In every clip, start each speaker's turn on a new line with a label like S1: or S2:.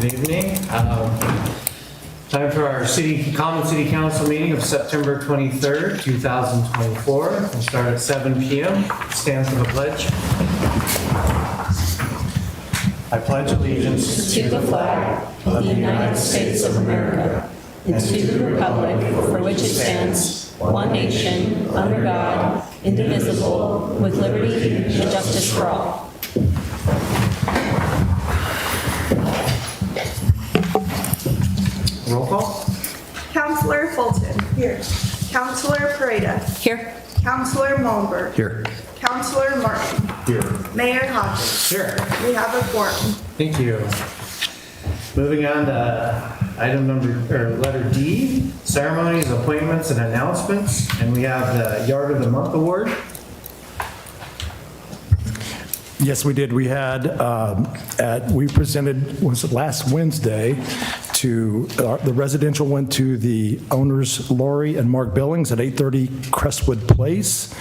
S1: Good evening. Time for our Common City Council meeting of September 23rd, 2024. We'll start at 7 p.m. Stand for the pledge. I pledge allegiance
S2: to the flag of the United States of America and to the republic for which it stands, one nation, under God, indivisible, with liberty and justice for all.
S1: Roll call.
S3: Councillor Fulton. Here. Councillor Pareda.
S2: Here.
S3: Councillor Mullenberg.
S1: Here.
S3: Councillor Martin.
S1: Here.
S3: Mayor Hodges.
S1: Here.
S3: We have a quorum.
S1: Thank you. Moving on to letter D, ceremonies, appointments, and announcements. And we have the Yard of the Month Award.
S4: Yes, we did. We had, we presented, was it last Wednesday, to, the residential went to the owners, Lori and Mark Billings at 830 Crestwood Place.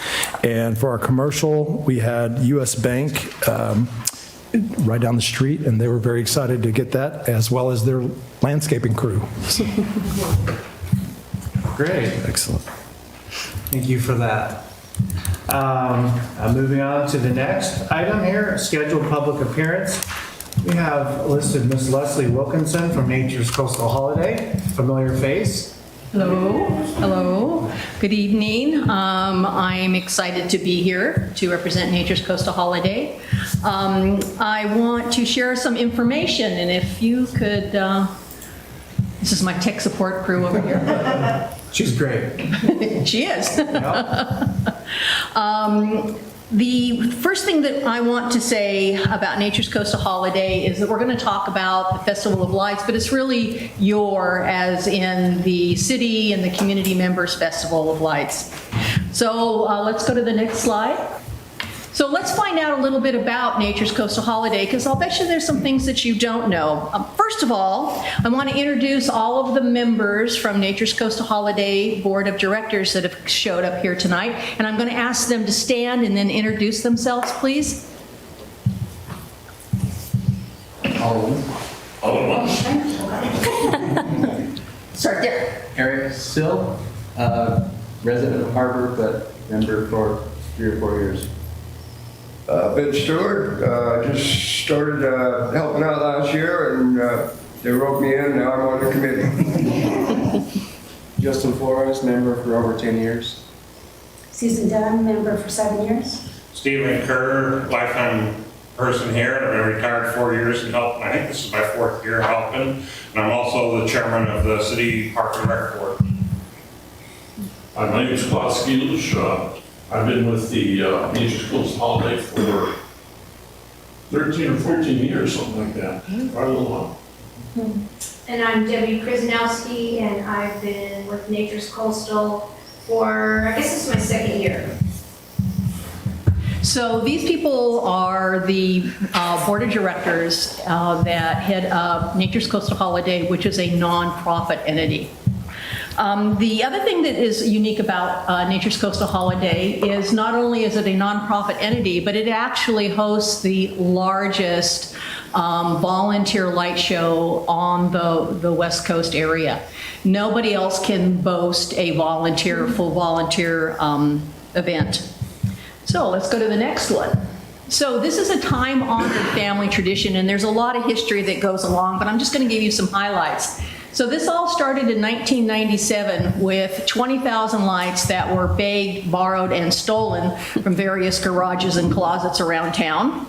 S4: And for our commercial, we had US Bank right down the street, and they were very excited to get that, as well as their landscaping crew.
S1: Great.
S4: Excellent.
S1: Thank you for that. Moving on to the next item here, scheduled public appearance. We have listed Miss Leslie Wilkinson from Nature's Coastal Holiday. Familiar face.
S5: Hello, hello, good evening. I'm excited to be here to represent Nature's Coastal Holiday. I want to share some information, and if you could, this is my tech support crew over here.
S1: She's great.
S5: She is.
S1: Yep.
S5: The first thing that I want to say about Nature's Coastal Holiday is that we're going to talk about the Festival of Lights, but it's really as in the city and the community members Festival of Lights. So let's go to the next slide. So let's find out a little bit about Nature's Coastal Holiday, because I'll bet you there's some things that you don't know. First of all, I want to introduce all of the members from Nature's Coastal Holiday Board of Directors that have showed up here tonight, and I'm going to ask them to stand and then introduce themselves, please.
S6: All at once.
S5: Start there.
S6: Eric Sill, resident of Harbor, but member for 3 or 4 years.
S7: Ben Stewart, just started helping out last year, and they wrote me in. Now I'm on the committee.
S6: Justin Flores, member for over 10 years.
S8: Susan Dunn, member for 7 years.
S9: Stephen Kerr, lifetime person here, and I've been retired 4 years and helping. I think this is my 4th year helping, and I'm also the chairman of the City Park and Rec Board.
S10: My name is Claude Skilush. I've been with the Nature's Coastal Holiday for 13 or 14 years, something like that. Quite a little while.
S11: And I'm Debbie Krasnowski, and I've been with Nature's Coastal for, I guess this is my 2nd year.
S5: So these people are the board of directors that head up Nature's Coastal Holiday, which is a nonprofit entity. The other thing that is unique about Nature's Coastal Holiday is not only is it a nonprofit entity, but it actually hosts the largest volunteer light show on the West Coast area. Nobody else can boast a full volunteer event. So let's go to the next one. So this is a time-honored family tradition, and there's a lot of history that goes along, but I'm just going to give you some highlights. So this all started in 1997 with 20,000 lights that were begged, borrowed, and stolen from various garages and closets around town.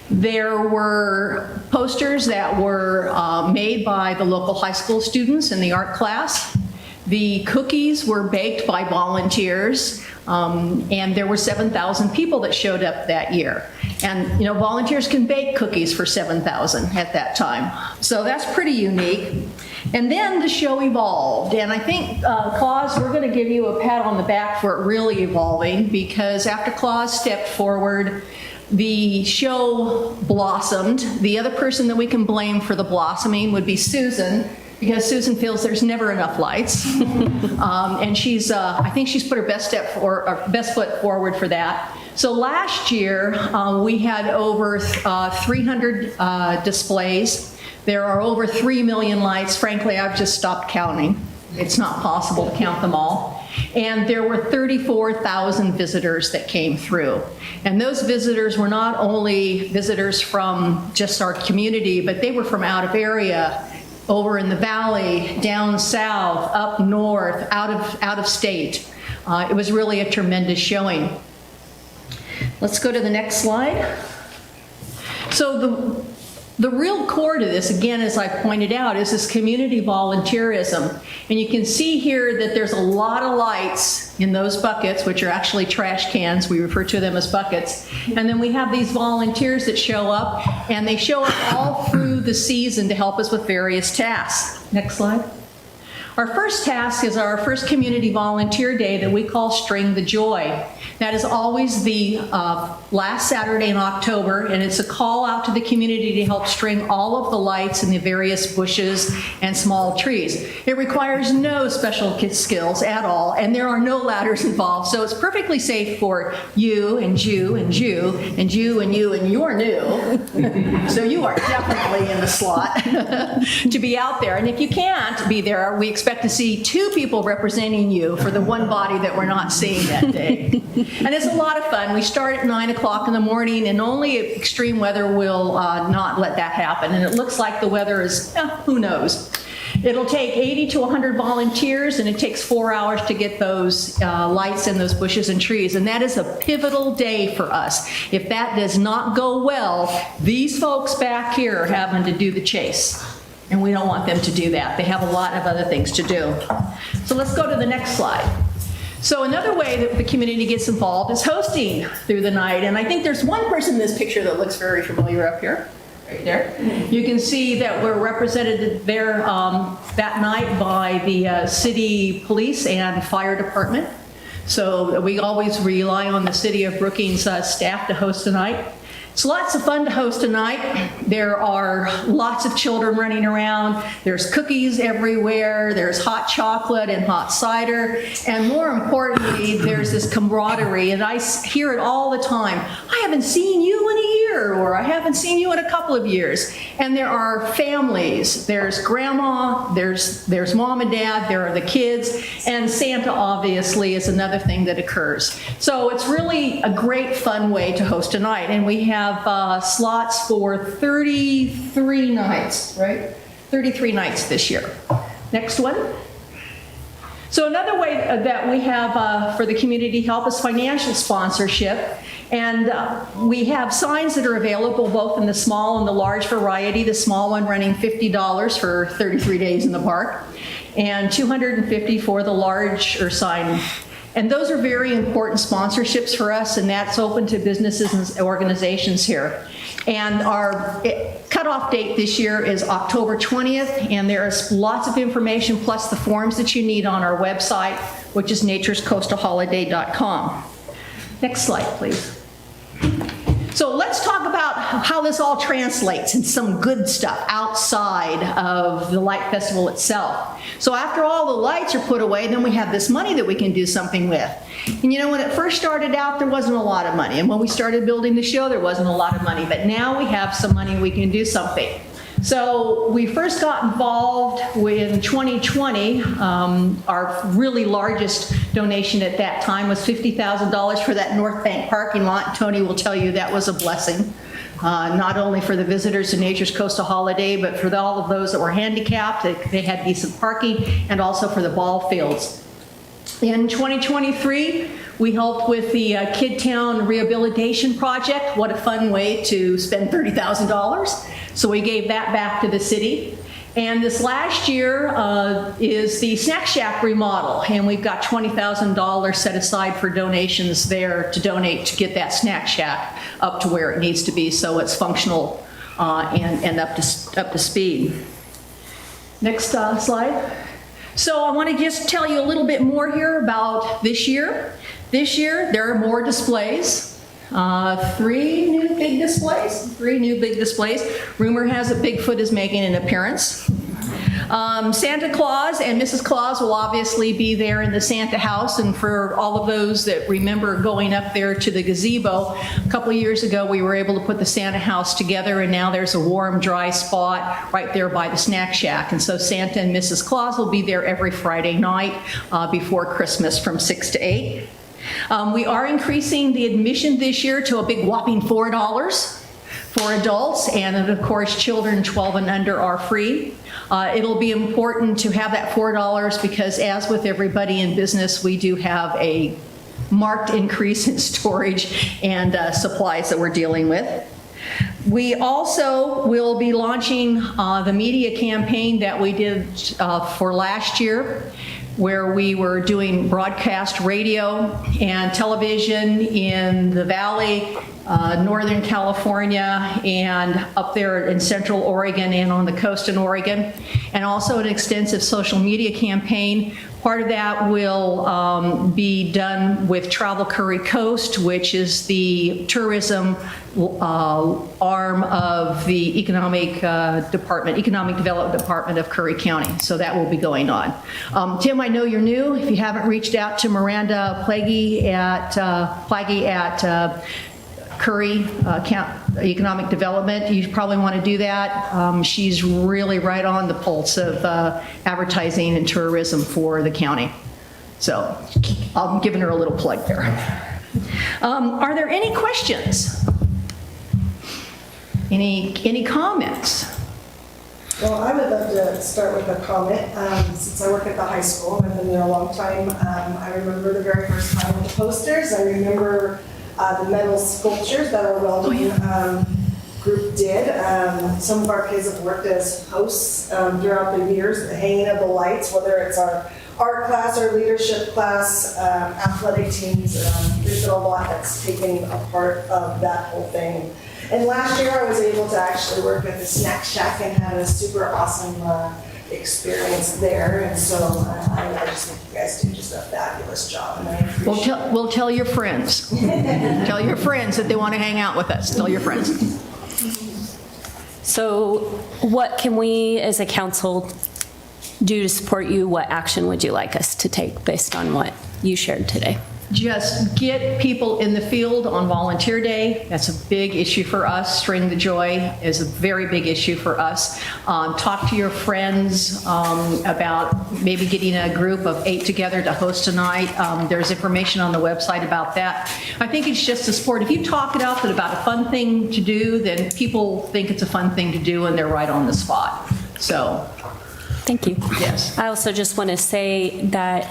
S5: There were posters that were made by the local high school students in the art class. The cookies were baked by volunteers, and there were 7,000 people that showed up that year. And, volunteers can bake cookies for 7,000 at that time. So that's pretty unique. And then the show evolved, and I think, Claus, we're going to give you a pat on the back for it really evolving, because after Claus stepped forward, the show blossomed. The other person that we can blame for the blossoming would be Susan, because Susan feels there's never enough lights. And I think she's put her best foot forward for that. So last year, we had over 300 displays. There are over 3 million lights. Frankly, I've just stopped counting. It's not possible to count them all. And there were 34,000 visitors that came through. And those visitors were not only visitors from just our community, but they were from out of area, over in the valley, down south, up north, out of state. It was really a tremendous showing. Let's go to the next slide. So the real core to this, again, as I pointed out, is this community volunteerism. And you can see here that there's a lot of lights in those buckets, which are actually trash cans. We refer to them as buckets. And then we have these volunteers that show up, and they show up all through the season to help us with various tasks. Next slide. Our first task is our first community volunteer day that we call String the Joy. That is always the last Saturday in October, and it's a call out to the community to help string all of the lights in the various bushes and small trees. It requires no special skills at all, and there are no ladders involved, so it's perfectly safe for you and you and you and you and you, and you're new, so you are definitely in the slot to be out there. And if you can't be there, we expect to see 2 people representing you for the one body that we're not seeing that day. And it's a lot of fun. We start at 9 o'clock in the morning, and only extreme weather will not let that happen. And it looks like the weather is, who knows. It'll take 80 to 100 volunteers, and it takes 4 hours to get those lights in those bushes and trees. And that is a pivotal day for us. If that does not go well, these folks back here are having to do the chase. And we don't want them to do that. They have a lot of other things to do. So let's go to the next slide. So another way that the community gets involved is hosting through the night. And I think there's one person in this picture that looks very familiar up here, right there. You can see that we're represented there that night by the city police and fire department. So we always rely on the City of Brookings staff to host a night. It's lots of fun to host a night. There are lots of children running around. There's cookies everywhere. There's hot chocolate and hot cider. And more importantly, there's this camaraderie. And I hear it all the time. I haven't seen you in a year, or I haven't seen you in a couple of years. And there are families. There's grandma, there's mom and dad, there are the kids, and Santa obviously is another thing that occurs. So it's really a great fun way to host a night. And we have slots for 33 nights, right? 33 nights this year. Next one. So another way that we have for the community help is financial sponsorship. And we have signs that are available both in the small and the large variety. The small one running $50 for 33 days in the park, and $250 for the larger sign. And those are very important sponsorships for us, and that's open to businesses and organizations here. And our cutoff date this year is October 20th, and there is lots of information plus the forms that you need on our website, which is naturescoastalholiday.com. Next slide, please. So let's talk about how this all translates and some good stuff outside of the Light Festival itself. So after all the lights are put away, then we have this money that we can do something with. And you know, when it first started out, there wasn't a lot of money. And when we started building the show, there wasn't a lot of money. But now we have some money, we can do something. So we first got involved in 2020. Our really largest donation at that time was $50,000 for that North Bank parking lot. Tony will tell you that was a blessing, not only for the visitors to Nature's Coastal Holiday, but for all of those that were handicapped. They had decent parking, and also for the ball fields. In 2023, we helped with the Kidtown Rehabilitation Project. What a fun way to spend $30,000. So we gave that back to the city. And this last year is the Snack Shack remodel. And we've got $20,000 set aside for donations there to donate to get that Snack Shack up to where it needs to be so it's functional and up to speed. Next slide. So I want to just tell you a little bit more here about this year. This year, there are more displays. 3 new big displays. Rumor has it Bigfoot is making an appearance. Santa Claus and Mrs. Claus will obviously be there in the Santa house, and for all of those that remember going up there to the gazebo, a couple of years ago we were able to put the Santa house together, and now there's a warm, dry spot right there by the snack shack. And so Santa and Mrs. Claus will be there every Friday night before Christmas from 6 to 8. We are increasing the admission this year to a big whopping $4 for adults, and of course children 12 and under are free. It'll be important to have that $4 because, as with everybody in business, we do have a marked increase in storage and supplies that we're dealing with. We also will be launching the media campaign that we did for last year, where we were doing broadcast radio and television in the Valley, Northern California, and up there in Central Oregon and on the coast in Oregon, and also an extensive social media campaign. Part of that will be done with Travel Curry Coast, which is the tourism arm of the economic development department of Curry County. So that will be going on. Tim, I know you're new. If you haven't reached out to Miranda Plagge at Curry Economic Development, you probably want to do that. She's really right on the pulse of advertising and tourism for the county. So I'm giving her a little plug there. Are there any questions? Any comments?
S12: Well, I would love to start with a comment. Since I work at the high school and I've been there a long time, I remember the very first time with the posters. I remember the metal sculptures that our welding group did. Some of our kids have worked as hosts throughout the years, the hanging of the lights, whether it's our art class or leadership class, athletic teams. There's been a lot that's taken a part of that whole thing. And last year I was able to actually work at the Snack Shack and had a super awesome experience there. And so I just think you guys do just a fabulous job. And I appreciate
S5: We'll tell your friends. Tell your friends that they want to hang out with us. Tell your friends.
S2: So what can we as a council do to support you? What action would you like us to take based on what you shared today?
S5: Just get people in the field on Volunteer Day. That's a big issue for us. String the Joy is a very big issue for us. Talk to your friends about maybe getting a group of 8 together to host a night. There's information on the website about that. I think it's just a sport. If you talk it up about a fun thing to do, then people think it's a fun thing to do and they're right on the spot. So.
S2: Thank you.
S5: Yes.
S2: I also just want to say that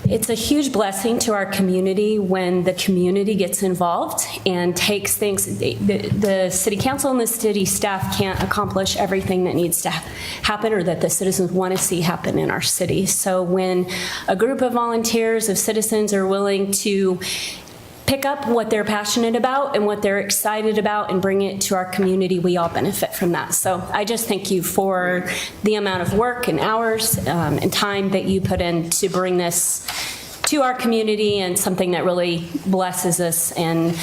S2: it's a huge blessing to our community when the community gets involved and takes things. The city council and the city staff can't accomplish everything that needs to happen or that the citizens want to see happen in our city. So when a group of volunteers, of citizens are willing to pick up what they're passionate about and what they're excited about and bring it to our community, we all benefit from that. So I just thank you for the amount of work and hours and time that you put in to bring this to our community, and something that really blesses us and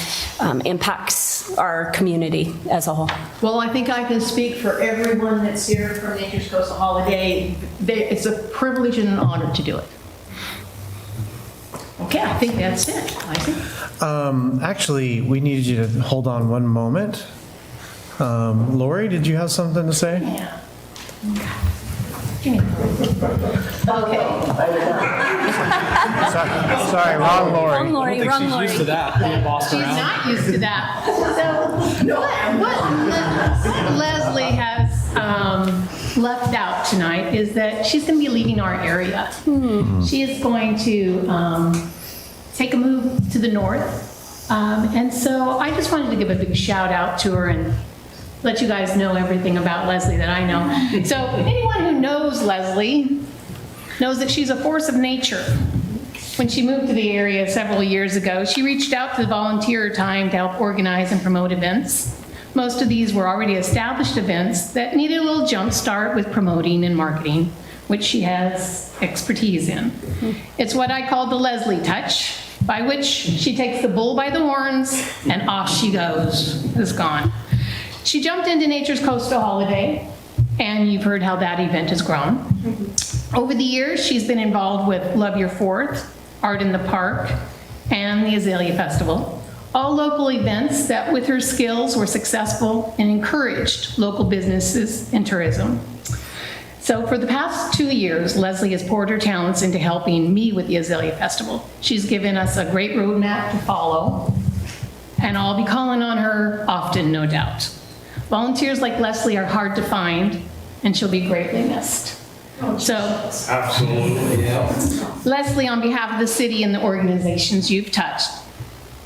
S2: impacts our community as a whole.
S5: Well, I think I can speak for everyone that's here from Nature's Coastal Holiday. It's a privilege and an honor to do it. Okay, I think that's it. Isaac?
S1: Actually, we needed you to hold on one moment. Lori, did you have something to say?
S5: Yeah.
S1: Sorry, wrong Lori.
S2: Wrong Lori, wrong Lori.
S13: Used to that, being bossed
S14: She's
S13: around.
S14: not used to that. So what Leslie has left out tonight is that she's going to be leaving our area. She is going to take a move to the north. And so I just wanted to give a big shout out to her and let you guys know everything about Leslie that I know. So anyone who knows Leslie knows that she's a force of nature. When she moved to the area several years ago, she reached out to volunteer time to help organize and promote events. Most of these were already established events that needed a little jump start with promoting and marketing, which she has expertise in. It's what I call the Leslie touch, by which she takes the bull by the horns and off she goes, is gone. She jumped into Nature's Coastal Holiday, and you've heard how that event has grown. Over the years, she's been involved with Love Your Fourth, Art in the Park, and the Azalea Festival, all local events that with her skills were successful and encouraged local businesses and tourism. So for the past 2 years, Leslie has poured her talents into helping me with the Azalea Festival. She's given us a great roadmap to follow, and I'll be calling on her often, no doubt. Volunteers like Leslie are hard to find, and she'll be greatly missed. So,
S9: Absolutely, yeah.
S14: Leslie, on behalf of the city and the organizations you've touched,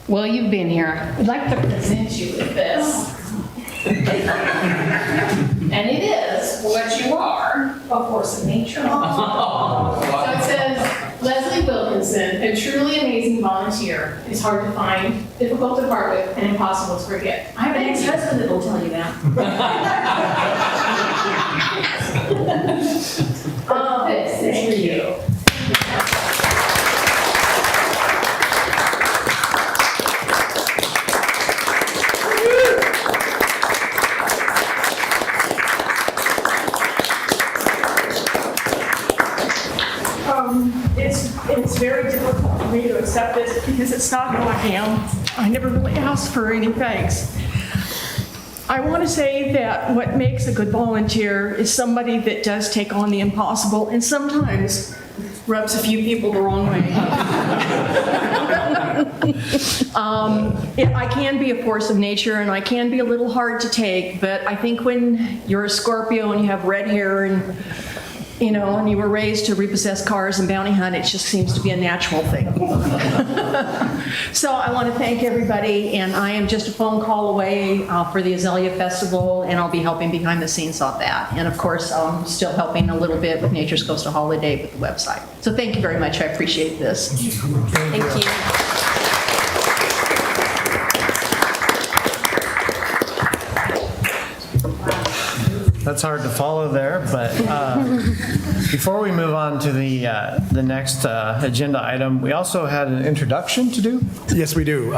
S14: well, you've been here, I'd like to present you with this. And it is what you are, a force of nature. So it says, Leslie Wilkinson, a truly amazing volunteer, is hard to find, difficult to part with, and impossible to forget. I have an ex-husband that will tell you that. Oh, thank you.
S13: It's very difficult for me to accept this because it's not who I am. I never really asked for any thanks. I want to say that what makes a good volunteer is somebody that does take on the impossible and sometimes rubs a few people the wrong way. I can be a force of nature and I can be a little hard to take, but I think when you're a Scorpio and you have red hair and and you were raised to repossess cars and bounty hunt, it just seems to be a natural thing. So I want to thank everybody, and I am just a phone call away for the Azalea Festival, and I'll be helping behind the scenes on that. And of course, I'm still helping a little bit with Nature's Coastal Holiday with the website. So thank you very much. I appreciate this. Thank you.
S1: That's hard to follow there, but before we move on to the next agenda item, we also had an introduction to do.
S4: Yes, we do.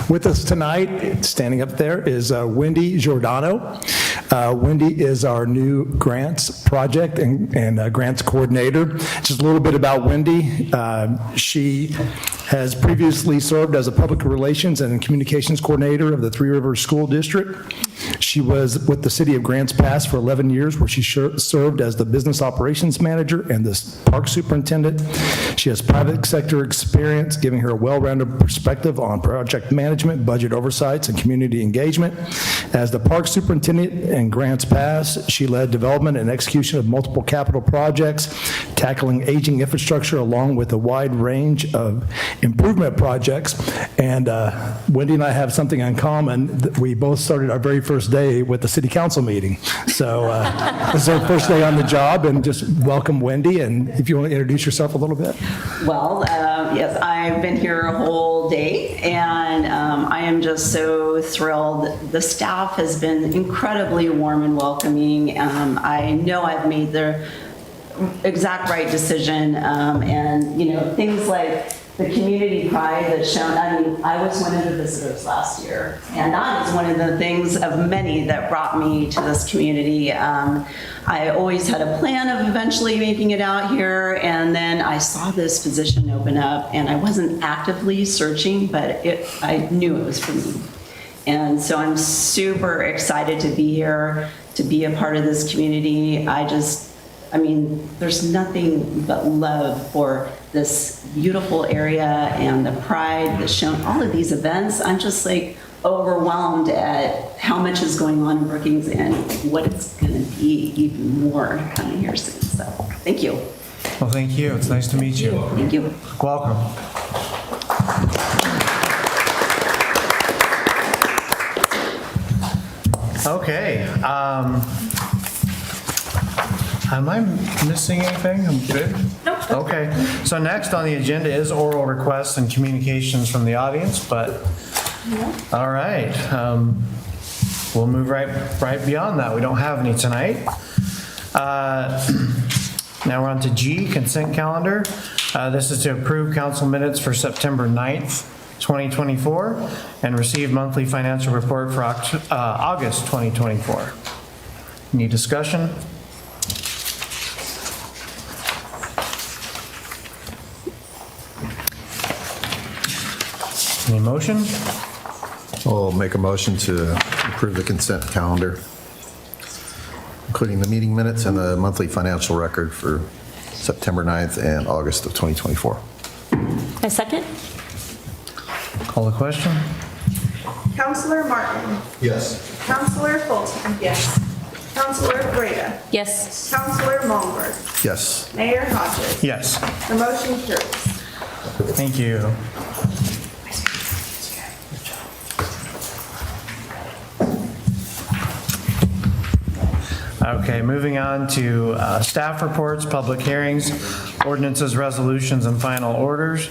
S4: With us tonight, standing up there, is Wendy Giordano. Wendy is our new grants project and grants coordinator. Just a little bit about Wendy. She has previously served as a public relations and communications coordinator of the Three Rivers School District. She was with the city of Grants Pass for 11 years, where she served as the business operations manager and the park superintendent. She has private sector experience, giving her a well-rounded perspective on project management, budget oversights, and community engagement. As the park superintendent in Grants Pass, she led development and execution of multiple capital projects, tackling aging infrastructure along with a wide range of improvement projects. And Wendy and I have something in common. We both started our very first day with the city council meeting. So this is our first day on the job, and just welcome Wendy. And if you want to introduce yourself a little bit.
S15: Well, yes, I've been here a whole day, and I am just so thrilled. The staff has been incredibly warm and welcoming. I know I've made the exact right decision, and things like the community pride that's shown. I mean, I was one of the visitors last year, and that is one of the things of many that brought me to this community. I always had a plan of eventually making it out here, and then I saw this position open up, and I wasn't actively searching, but I knew it was for me. And so I'm super excited to be here, to be a part of this community. I mean, there's nothing but love for this beautiful area and the pride that's shown, all of these events. I'm just like overwhelmed at how much is going on in Brookings and what it's going to be even more coming here soon. So thank you.
S1: Well, thank you. It's nice to meet you.
S15: Thank you.
S1: Welcome. Okay. Am I missing anything? I'm good? Nope. Okay. So next on the agenda is oral requests and communications from the audience, but all right. We'll move right beyond that. We don't have any tonight. Now we're on to G, consent calendar. This is to approve council minutes for September 9th, 2024, and receive monthly financial report for August 2024. Any discussion? Any motion?
S16: I'll make a motion to approve the consent calendar, including the meeting minutes and the monthly financial record for September 9th and August of 2024.
S2: I second.
S1: Call the question?
S3: Counselor Martin.
S16: Yes.
S3: Counselor Fulton.
S12: Yes.
S3: Counselor Breda.
S2: Yes.
S3: Counselor Malmberg.
S16: Yes.
S3: Mayor Hodges.
S1: Yes.
S3: The motion carries.
S1: Thank you. Okay, moving on to staff reports, public hearings, ordinances, resolutions, and final orders.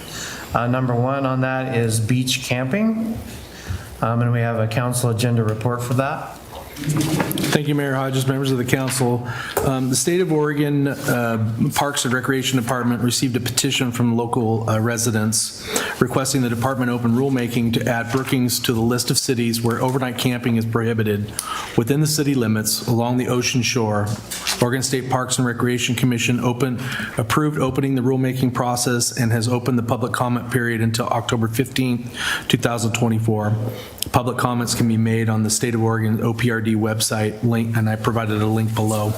S1: Number one on that is beach camping. And we have a council agenda report for that.
S17: Thank you, Mayor Hodges, members of the council. The State of Oregon Parks and Recreation Department received a petition from local residents requesting the department open rulemaking to add Brookings to the list of cities where overnight camping is prohibited within the city limits along the ocean shore. Oregon State Parks and Recreation Commission approved opening the rulemaking process and has opened the public comment period until October 15th, 2024. Public comments can be made on the State of Oregon OPRD website link, and I provided a link below.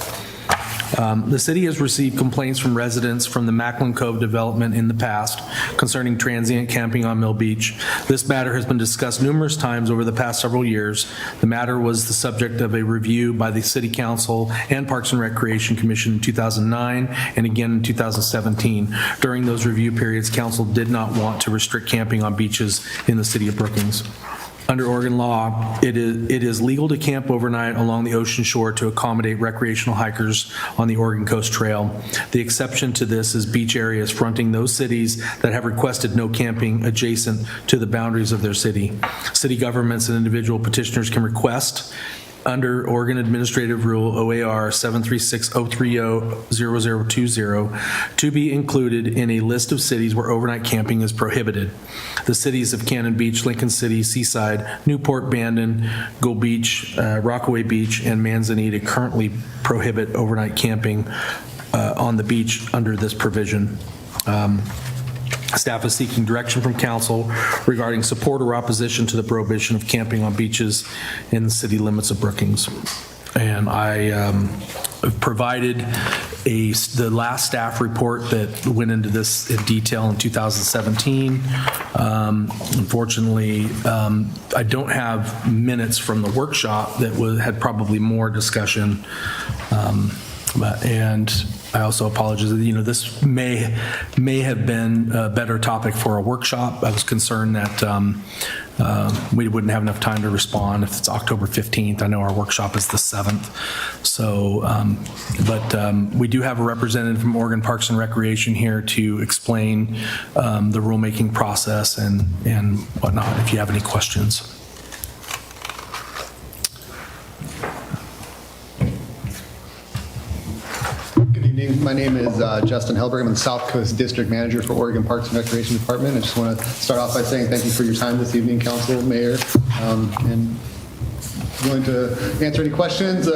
S17: The city has received complaints from residents from the Macklin Cove development in the past concerning transient camping on Mill Beach. This matter has been discussed numerous times over the past several years. The matter was the subject of a review by the City Council and Parks and Recreation Commission in 2009 and again in 2017. During those review periods, council did not want to restrict camping on beaches in the city of Brookings. Under Oregon law, it is legal to camp overnight along the ocean shore to accommodate recreational hikers on the Oregon Coast Trail. The exception to this is beach areas fronting those cities that have requested no camping adjacent to the boundaries of their city. City governments and individual petitioners can request under Oregon Administrative Rule OAR 736-030-0020 to be included in a list of cities where overnight camping is prohibited. The cities of Cannon Beach, Lincoln City, Seaside, Newport, Bandon, Gold Beach, Rockaway Beach, and Manzanita currently prohibit overnight camping on the beach under this provision. Staff is seeking direction from council regarding support or opposition to the prohibition of camping on beaches in the city limits of Brookings. And I provided the last staff report that went into this in detail in 2017. Unfortunately, I don't have minutes from the workshop that had probably more discussion. And I also apologize. This may have been a better topic for a workshop. I was concerned that we wouldn't have enough time to respond if it's October 15th. I know our workshop is the 7th. So, but we do have a representative from Oregon Parks and Recreation here to explain the rulemaking process and whatnot. If you have any questions.
S18: My name is Justin Helberg. I'm the South Coast District Manager for Oregon Parks and Recreation Department. I just want to start off by saying thank you for your time this evening, Council, Mayor, and willing to answer any questions,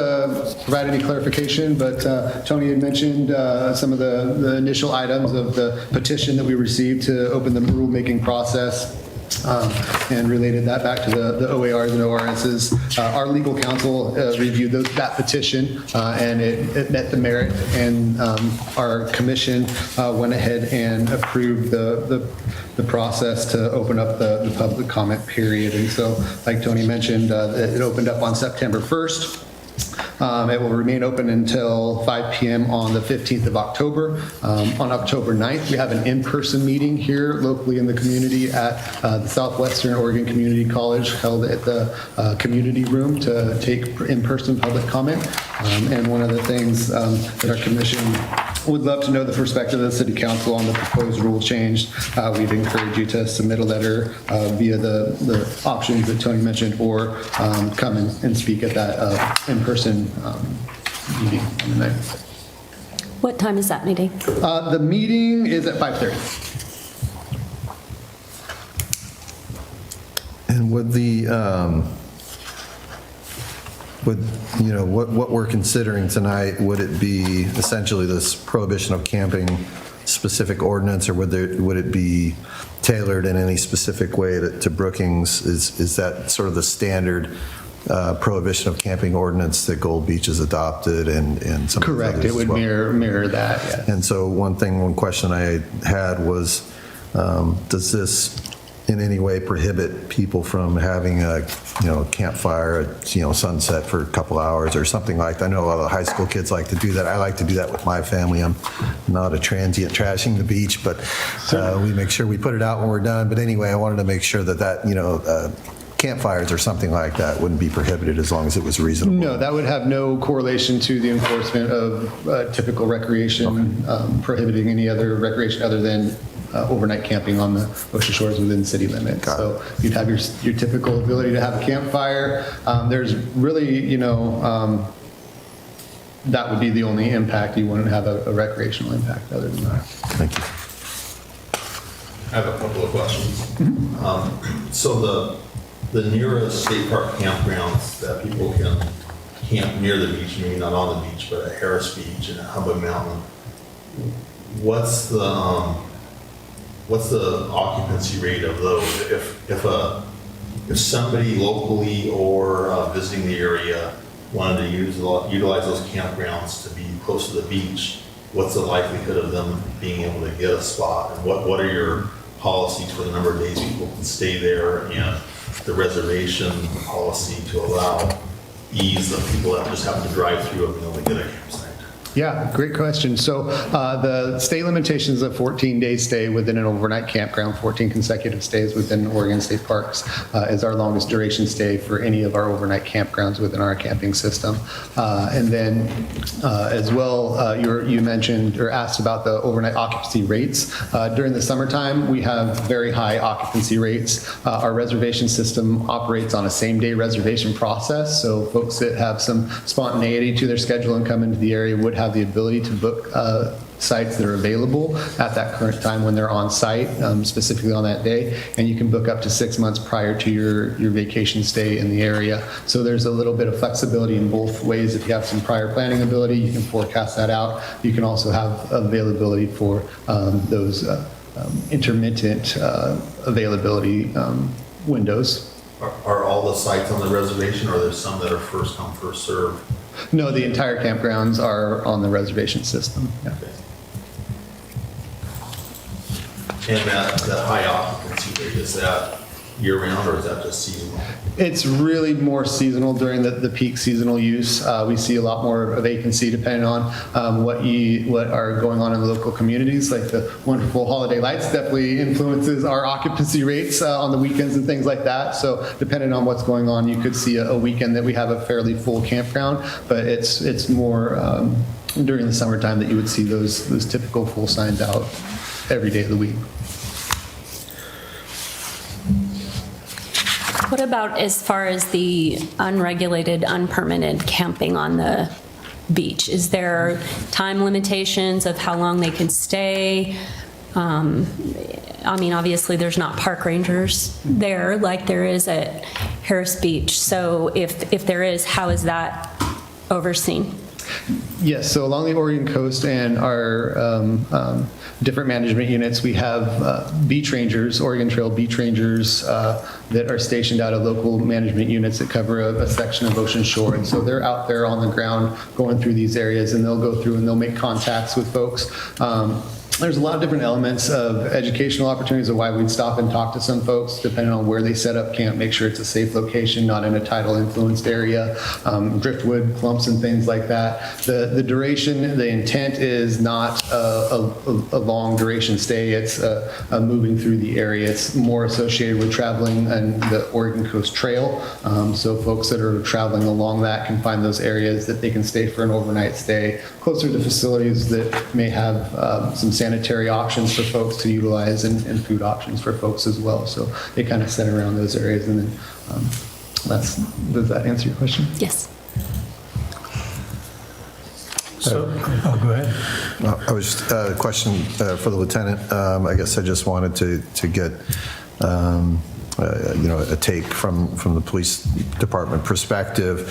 S18: provide any clarification, but Tony had mentioned some of the initial items of the petition that we received to open the rulemaking process. And related that back to the OARs and ORSs. Our legal counsel reviewed that petition and it met the merit, and our commission went ahead and approved the process to open up the public comment period. And so, like Tony mentioned, it opened up on September 1st. It will remain open until 5 p.m. on the 15th of October. On October 9th, we have an in-person meeting here locally in the community at the Southwestern Oregon Community College, held at the community room to take in-person public comment. And one of the things that our commission would love to know the perspective of the City Council on the proposed rule change. We'd encourage you to submit a letter via the options that Tony mentioned, or come and speak at that in-person meeting on the 9th.
S2: What time is that meeting?
S18: The meeting is at 5:30.
S16: And would the, what we're considering tonight, would it be essentially this prohibition of camping specific ordinance, or would it be tailored in any specific way to Brookings? Is that sort of the standard prohibition of camping ordinance that Gold Beach has adopted and some
S18: Correct.
S16: others
S18: It would
S16: as well?
S18: mirror that, yeah.
S16: And so one question I had was, does this in any way prohibit people from having a campfire at sunset for a couple hours or something like that? I know a lot of high school kids like to do that. I like to do that with my family. I'm not a transient trashing the beach, but we make sure we put it out when we're done. But anyway, I wanted to make sure that campfires or something like that wouldn't be prohibited as long as it was reasonable.
S18: No, that would have no correlation to the enforcement of typical recreation, prohibiting any other recreation other than overnight camping on the ocean shores within city limits. So you'd have your typical ability to have a campfire. There's really, that would be the only impact. You wouldn't have a recreational impact other than that.
S16: Thank you.
S19: I have a couple of questions. So the nearest state park campgrounds that people can camp near the beach, maybe not on the beach, but at Harris Beach and at Hubbard Mountain, what's the occupancy rate of those? If somebody locally or visiting the area wanted to utilize those campgrounds to be close to the beach, what's the likelihood of them being able to get a spot? And what are your policies for the number of days people can stay there, and the reservation policy to allow ease of people that just happen to drive through and be able to get a campsite?
S18: Yeah, great question. So the state limitations of 14-day stay within an overnight campground, 14 consecutive stays within Oregon State Parks is our longest duration stay for any of our overnight campgrounds within our camping system. And then as well, you mentioned or asked about the overnight occupancy rates. During the summertime, we have very high occupancy rates. Our reservation system operates on a same-day reservation process, so folks that have some spontaneity to their schedule and come into the area would have the ability to book sites that are available at that current time when they're on site, specifically on that day, and you can book up to 6 months prior to your vacation stay in the area. So there's a little bit of flexibility in both ways. If you have some prior planning ability, you can forecast that out. You can also have availability for those intermittent availability windows.
S19: Are all the sites on the reservation, or are there some that are first come, first served?
S18: No, the entire campgrounds are on the reservation system. Yeah.
S19: Okay. And that high occupancy rate, is that year-round or is that just seasonal?
S18: It's really more seasonal during the peak seasonal use. We see a lot more vacancy depending on what are going on in the local communities. Like the wonderful holiday lights definitely influences our occupancy rates on the weekends and things like that. So depending on what's going on, you could see a weekend that we have a fairly full campground, but it's more during the summertime that you would see those typical full signs out every day of the week.
S2: What about as far as the unregulated, unpermitted camping on the beach? Is there time limitations of how long they can stay? I mean, obviously, there's not park rangers there like there is at Harris Beach. So if there is, how is that overseen?
S18: Yes, so along the Oregon coast and our different management units, we have beach rangers, Oregon Trail beach rangers that are stationed out of local management units that cover a section of ocean shore. And so they're out there on the ground going through these areas, and they'll go through and they'll make contacts with folks. There's a lot of different elements of educational opportunities of why we'd stop and talk to some folks, depending on where they set up camp, make sure it's a safe location, not in a tidal influenced area, driftwood clumps and things like that. The duration, the intent is not a long duration stay. It's a moving through the area. It's more associated with traveling and the Oregon Coast Trail. So folks that are traveling along that can find those areas that they can stay for an overnight stay, closer to facilities that may have some sanitary options for folks to utilize and food options for folks as well. So they kind of set around those areas, and then does that answer your question?
S2: Yes.
S1: So, go ahead.
S16: I was a question for the lieutenant. I guess I just wanted to get a take from the police department perspective.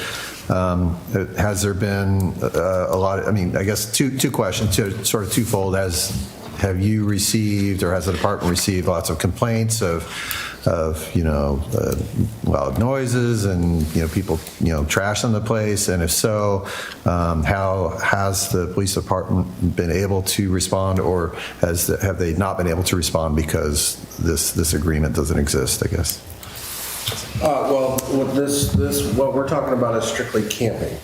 S16: Has there been a lot, I guess two questions, sort of twofold. Have you received, or has the department received lots of complaints of loud noises and, people, trashing the place? And if so, how has the police department been able to respond, or have they not been able to respond because this agreement doesn't exist, I guess?
S20: Well, with what we're talking about is strictly camping.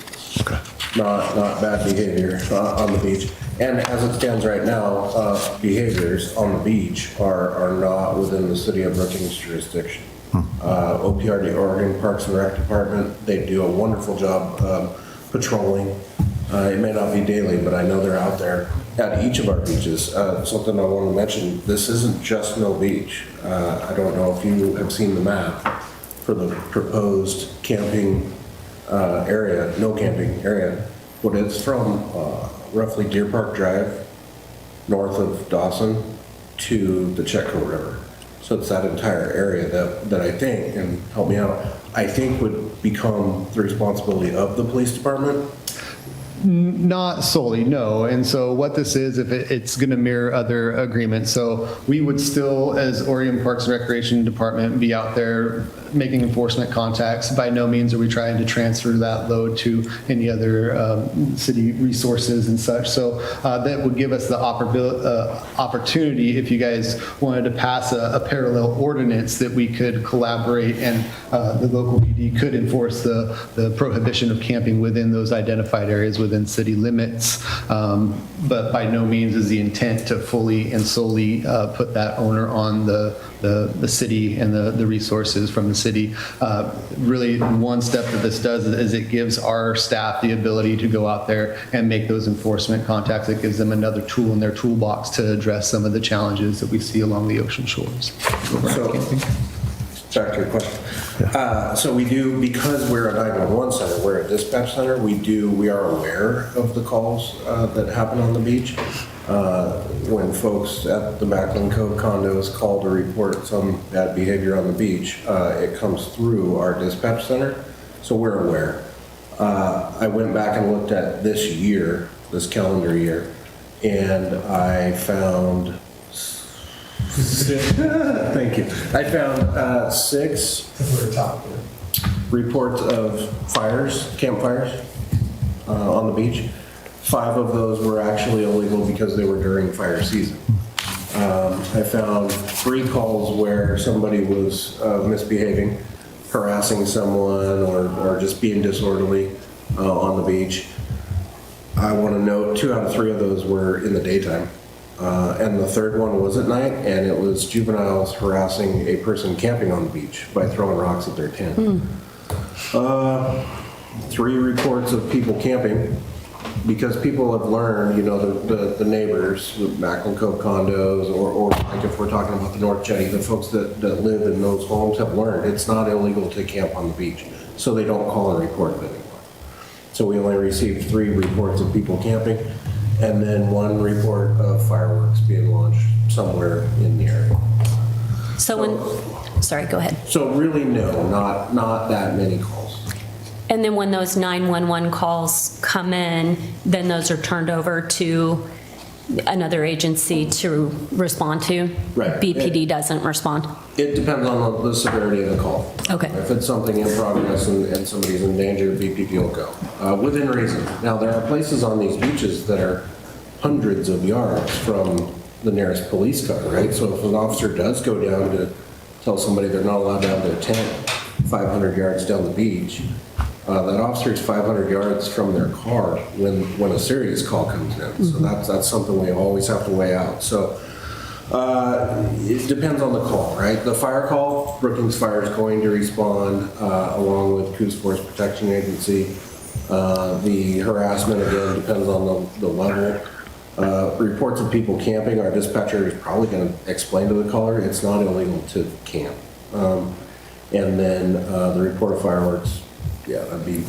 S16: Okay.
S20: Not bad behavior on the beach. And as it stands right now, behaviors on the beach are not within the city of Brookings jurisdiction. OPRD, Oregon Parks and Rec Department, they do a wonderful job patrolling. It may not be daily, but I know they're out there at each of our beaches. Something I want to mention, this isn't just Mill Beach. I don't know if you have seen the map for the proposed camping area, no camping area, but it's from roughly Deer Park Drive, north of Dawson, to the Chetco River. So it's that entire area that I think, and help me out, I think would become the responsibility of the police department.
S18: Not solely, no. And so what this is, if it's going to mirror other agreements, so we would still, as Oregon Parks and Recreation Department, be out there making enforcement contacts. By no means are we trying to transfer that load to any other city resources and such. So that would give us the opportunity, if you guys wanted to pass a parallel ordinance, that we could collaborate and the local PD could enforce the prohibition of camping within those identified areas within city limits. But by no means is the intent to fully and solely put that owner on the city and the resources from the city. Really, one step that this does is it gives our staff the ability to go out there and make those enforcement contacts. It gives them another tool in their toolbox to address some of the challenges that we see along the ocean shores.
S20: Back to your question. So we do, because we're a 911 center, we're a dispatch center, we are aware of the calls that happen on the beach. When folks at the Macklin Cove condos call to report some bad behavior on the beach, it comes through our dispatch center, so we're aware. I went back and looked at this year, this calendar year, and I found thank you. I found 6 reports of fires, campfires on the beach. 5 of those were actually illegal because they were during fire season. I found 3 calls where somebody was misbehaving, harassing someone or just being disorderly on the beach. I want to note 2 out of 3 of those were in the daytime. And the 3rd one was at night, and it was juveniles harassing a person camping on the beach by throwing rocks at their tent. 3 reports of people camping, because people have learned, the neighbors, the Macklin Cove condos, or like if we're talking about the North Jetty, the folks that live in those homes have learned it's not illegal to camp on the beach, so they don't call and report it anymore. So we only received 3 reports of people camping, and then 1 report of fireworks being launched somewhere in the area.
S2: Sorry, go ahead.
S20: So really, no, not that many calls.
S2: And then when those 911 calls come in, then those are turned over to another agency to respond to?
S20: Right.
S2: BPD doesn't respond?
S20: It depends on the severity of the call.
S2: Okay.
S20: If it's something in progress and somebody's in danger, BPD will go, within reason. Now, there are places on these beaches that are hundreds of yards from the nearest police car, right? So if an officer does go down to tell somebody they're not allowed to have their tent 500 yards down the beach, that officer is 500 yards from their car when a serious call comes in. So that's something we always have to weigh out. So it depends on the call, right? The fire call, Brookings Fire is going to respond along with Coos Forest Protection Agency. The harassment, again, depends on the level. Reports of people camping, our dispatcher is probably going to explain to the caller it's not illegal to camp. And then the report of fireworks, yeah, that'd be,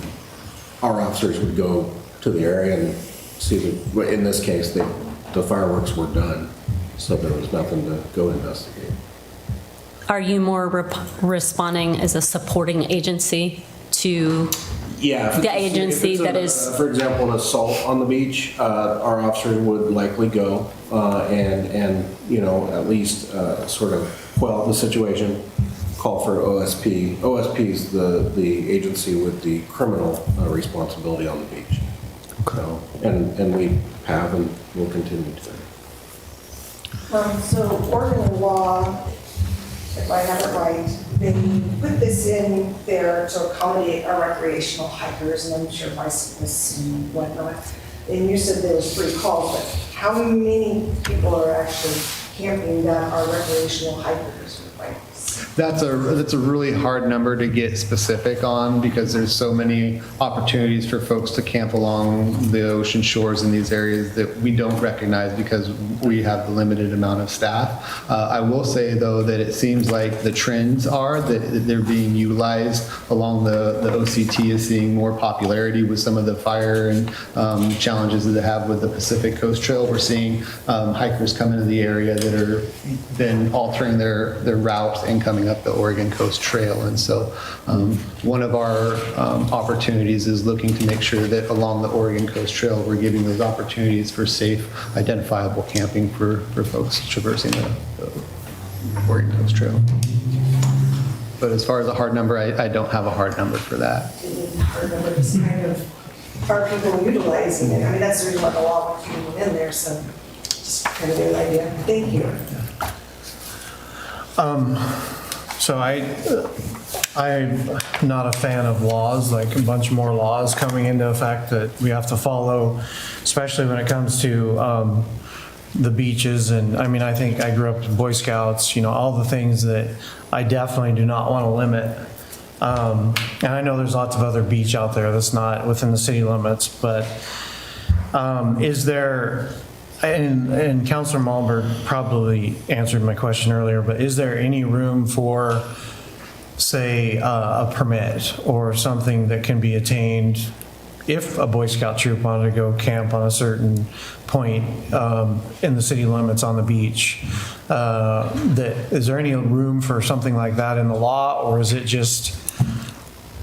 S20: our officers would go to the area and see that, in this case, the fireworks were done, so there was nothing to go investigate.
S2: Are you more responding as a supporting agency to
S20: Yeah.
S2: the agency that is?
S20: For example, an assault on the beach, our officers would likely go and at least sort of quell the situation, call for OSP. OSP is the agency with the criminal responsibility on the beach. So, and we have and will continue to.
S12: So Oregon law, if I have it right, they put this in there to accommodate our recreational hikers, and I'm sure bicyclists and whatnot. And you said there was 3 calls, but how many people are actually camping that are recreational hikers with bikes?
S18: That's a really hard number to get specific on because there's so many opportunities for folks to camp along the ocean shores in these areas that we don't recognize because we have the limited amount of staff. I will say though that it seems like the trends are that they're being utilized along the OCT is seeing more popularity with some of the fire and challenges that they have with the Pacific Coast Trail. We're seeing hikers come into the area that are then altering their route and coming up the Oregon Coast Trail. And so one of our opportunities is looking to make sure that along the Oregon Coast Trail, we're giving those opportunities for safe, identifiable camping for folks traversing the Oregon Coast Trail. But as far as a hard number, I don't have a hard number for that.
S12: Hard number is kind of, are people utilizing it? I mean, that's the reason why the law went people in there, so just kind of get an idea. Thank you.
S1: So I'm not a fan of laws, like a bunch more laws coming into effect that we have to follow, especially when it comes to the beaches. And I mean, I think I grew up with Boy Scouts, all the things that I definitely do not want to limit. And I know there's lots of other beach out there that's not within the city limits, but is there, and Councilor Malmberg probably answered my question earlier, but is there any room for, say, a permit or something that can be attained if a Boy Scout troop wanted to go camp on a certain point in the city limits on the beach? Is there any room for something like that in the law, or is it just,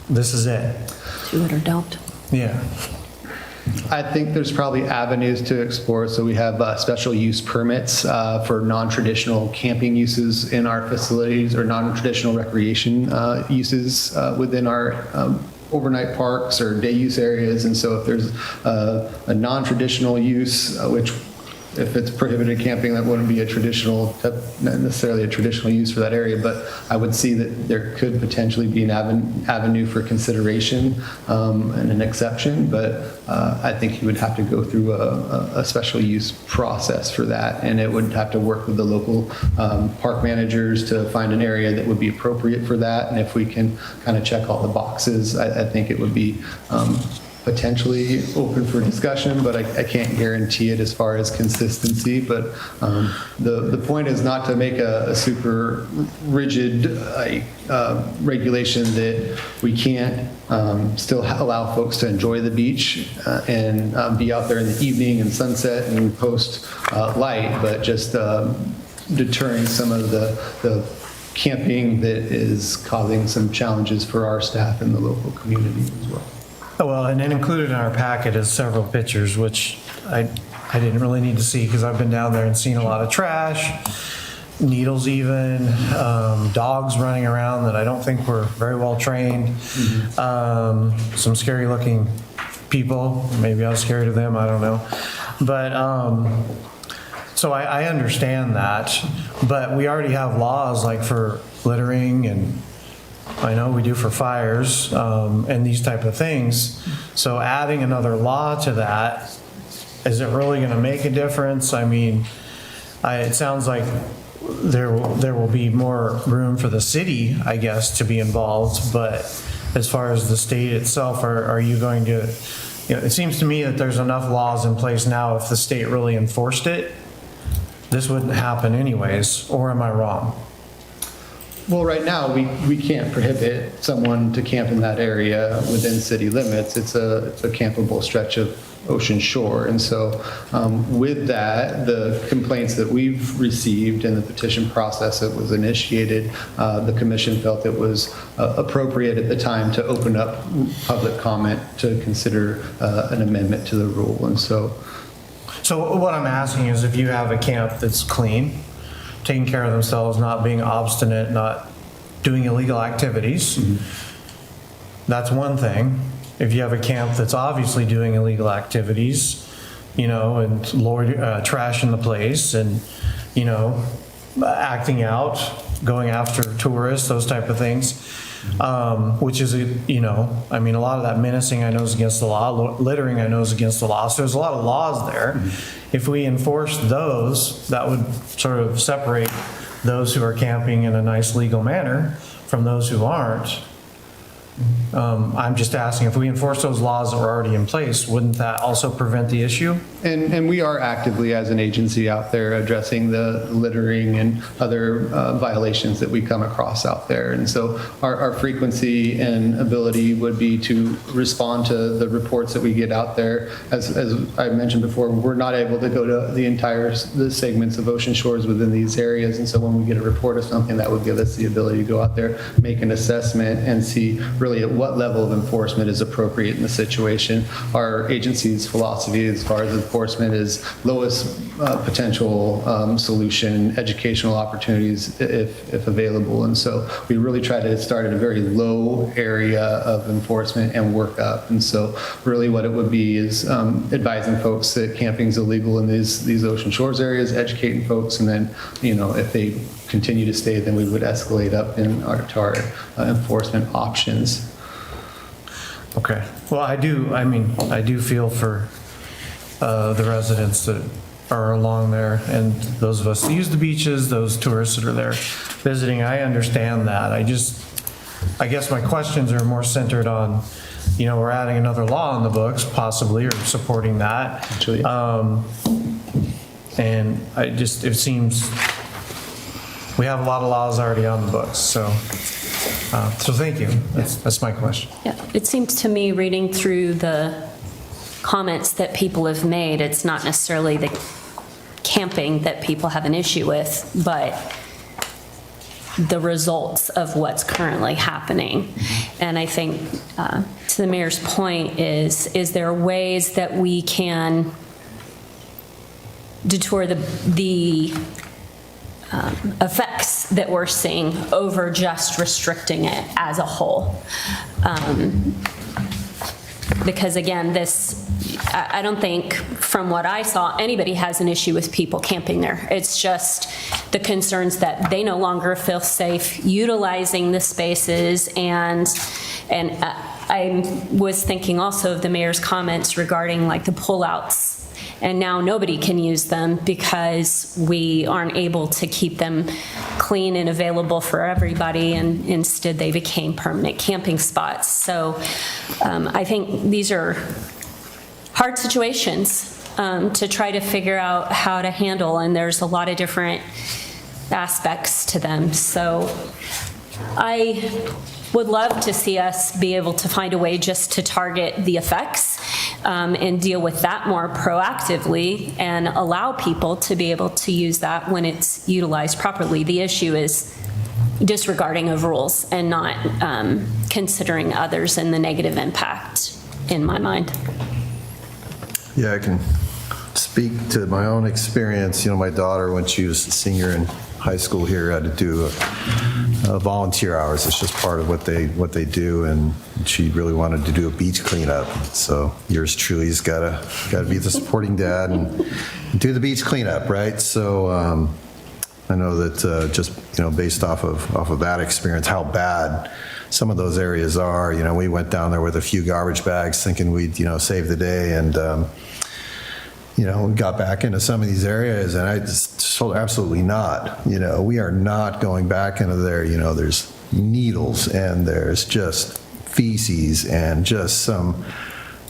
S1: this is it?
S2: Do it or don't.
S1: Yeah.
S18: I think there's probably avenues to explore. So we have special use permits for non-traditional camping uses in our facilities or non-traditional recreation uses within our overnight parks or day use areas. And so if there's a non-traditional use, which if it's prohibited camping, that wouldn't be a traditional, not necessarily a traditional use for that area, but I would see that there could potentially be an avenue for consideration and an exception, but I think you would have to go through a special use process for that, and it would have to work with the local park managers to find an area that would be appropriate for that, and if we can kind of check all the boxes, I think it would be potentially open for discussion, but I can't guarantee it as far as consistency. But the point is not to make a super rigid regulation that we can't still allow folks to enjoy the beach and be out there in the evening and sunset and post light, but just deterring some of the camping that is causing some challenges for our staff in the local community as well.
S1: Well, and then included in our packet is several pictures, which I didn't really need to see because I've been down there and seen a lot of trash, needles even, dogs running around that I don't think were very well trained, some scary looking people. Maybe I was scared of them, I don't know. But so I understand that, but we already have laws like for littering, and I know we do for fires and these type of things. So adding another law to that, is it really going to make a difference? I mean, it sounds like there will be more room for the city, I guess, to be involved. But as far as the state itself, are you going to, it seems to me that there's enough laws in place now. If the state really enforced it, this wouldn't happen anyways, or am I wrong?
S18: Well, right now, we can't prohibit someone to camp in that area within city limits. It's a campable stretch of ocean shore. And so with that, the complaints that we've received and the petition process that was initiated, the commission felt it was appropriate at the time to open up public comment to consider an amendment to the rule. And so
S1: what I'm asking is if you have a camp that's clean, taking care of themselves, not being obstinate, not doing illegal activities, that's one thing. If you have a camp that's obviously doing illegal activities, and trashing the place and, acting out, going after tourists, those type of things, which is, a lot of that menacing I know is against the law, littering I know is against the law. So there's a lot of laws there. If we enforce those, that would sort of separate those who are camping in a nice legal manner from those who aren't. I'm just asking, if we enforce those laws that were already in place, wouldn't that also prevent the issue?
S18: And we are actively, as an agency, out there addressing the littering and other violations that we come across out there. And so our frequency and ability would be to respond to the reports that we get out there. As I mentioned before, we're not able to go to the segments of ocean shores within these areas. And so when we get a report of something, that would give us the ability to go out there, make an assessment, and see really at what level of enforcement is appropriate in the situation. Our agency's philosophy as far as enforcement is lowest potential solution, educational opportunities if available. And so we really try to start at a very low area of enforcement and work up. And so really what it would be is advising folks that camping is illegal in these ocean shores areas, educating folks, and then, if they continue to stay, then we would escalate up to our enforcement options.
S1: Okay. Well, I do feel for the residents that are along there and those of us that use the beaches, those tourists that are there visiting. I understand that. I guess my questions are more centered on, we're adding another law on the books, possibly, or supporting that. And it seems we have a lot of laws already on the books, so thank you. That's my question.
S2: Yeah, it seems to me, reading through the comments that people have made, it's not necessarily the camping that people have an issue with, but the results of what's currently happening. And I think, to the mayor's point, is there ways that we can detour the effects that we're seeing over just restricting it as a whole? Because again, I don't think, from what I saw, anybody has an issue with people camping there. It's just the concerns that they no longer feel safe utilizing the spaces. And I was thinking also of the mayor's comments regarding like the pullouts. And now nobody can use them because we aren't able to keep them clean and available for everybody, and instead they became permanent camping spots. So I think these are hard situations to try to figure out how to handle, and there's a lot of different aspects to them. So I would love to see us be able to find a way just to target the effects and deal with that more proactively and allow people to be able to use that when it's utilized properly. The issue is disregarding of rules and not considering others and the negative impact, in my mind.
S16: Yeah, I can speak to my own experience. My daughter, when she was a senior in high school here, had to do volunteer hours. It's just part of what they do, and she really wanted to do a beach cleanup. So yours truly's got to be the supporting dad and do the beach cleanup, right? So I know that just based off of that experience, how bad some of those areas are. We went down there with a few garbage bags, thinking we'd save the day, and we got back into some of these areas, and I just told her, absolutely not. We are not going back into there. There's needles, and there's just feces, and just some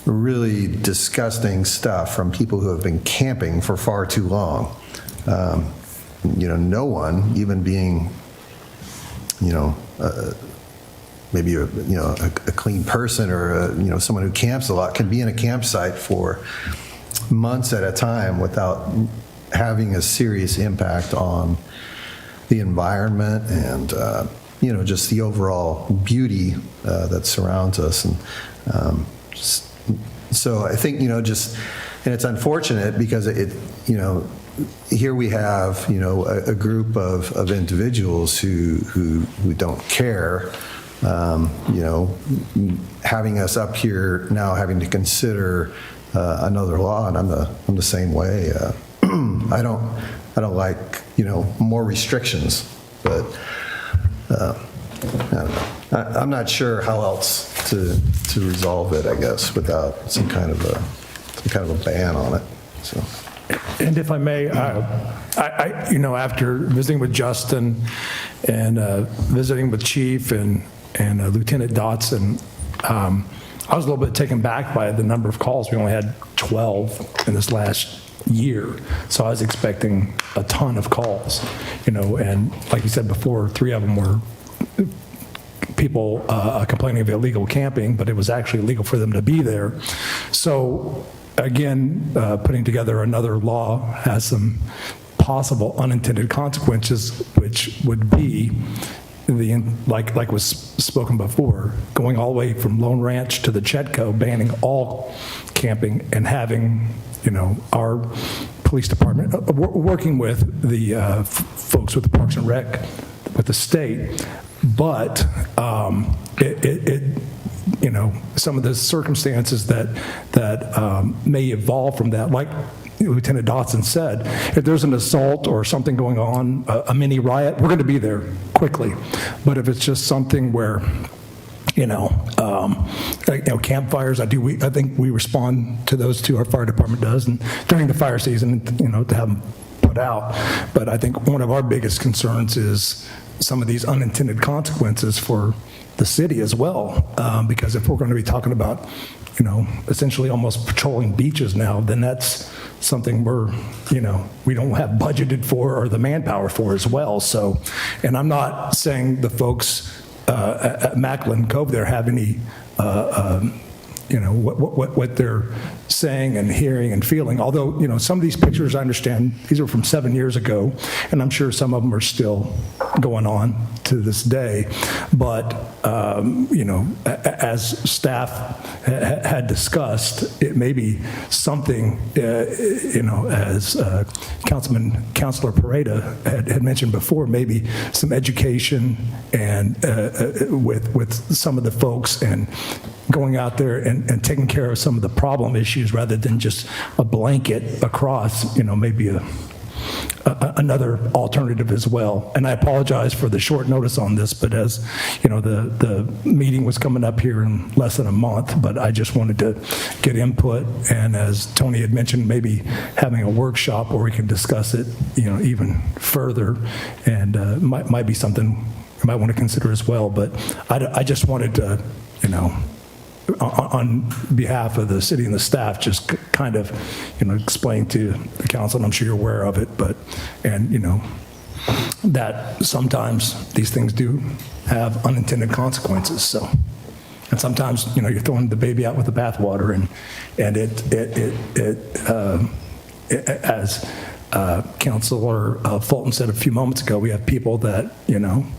S16: really disgusting stuff from people who have been camping for far too long. No one, even being maybe a clean person or someone who camps a lot can be in a campsite for months at a time without having a serious impact on the environment and just the overall beauty that surrounds us. And so I think and it's unfortunate because here we have a group of individuals who don't care. Having us up here now having to consider another law, and I'm the same way. I don't like more restrictions, but I don't know. I'm not sure how else to resolve it, I guess, without some kind of a ban on it. So.
S4: And if I may, after visiting with Justin and visiting with Chief and Lieutenant Dotson, I was a little bit taken back by the number of calls. We only had 12 in this last year, so I was expecting a ton of calls. And like you said before, 3 of them were people complaining of illegal camping, but it was actually illegal for them to be there. So again, putting together another law has some possible unintended consequences, which would be like was spoken before, going all the way from Lone Ranch to the Chetco, banning all camping and having our police department working with the folks with the Parks and Rec with the state, but some of the circumstances that may evolve from that, like Lieutenant Dotson said, if there's an assault or something going on, a mini riot, we're going to be there quickly. But if it's just something where, campfires, I think we respond to those too. Our fire department does, and during the fire season, to have them put out. But I think one of our biggest concerns is some of these unintended consequences for the city as well, because if we're going to be talking about, essentially almost patrolling beaches now, then that's something we don't have budgeted for or the manpower for as well. So, and I'm not saying the folks at Macklin Cove there have any, what they're saying and hearing and feeling. Although, some of these pictures, I understand, these are from 7 years ago, and I'm sure some of them are still going on to this day. But, as staff had discussed, it may be something, as Councilor Pareda had mentioned before, maybe some education and with some of the folks and going out there and taking care of some of the problem issues rather than just a blanket across, maybe another alternative as well. And I apologize for the short notice on this, but as the meeting was coming up here in less than a month, but I just wanted to get input. And as Tony had mentioned, maybe having a workshop where we can discuss it, even further, and might be something you might want to consider as well. But I just wanted to, on behalf of the city and the staff, just kind of, explain to the council, and I'm sure you're aware of it, that sometimes these things do have unintended consequences. So, and sometimes, you're throwing the baby out with the bathwater, and as Councilor Fulton said a few moments ago, we have people that,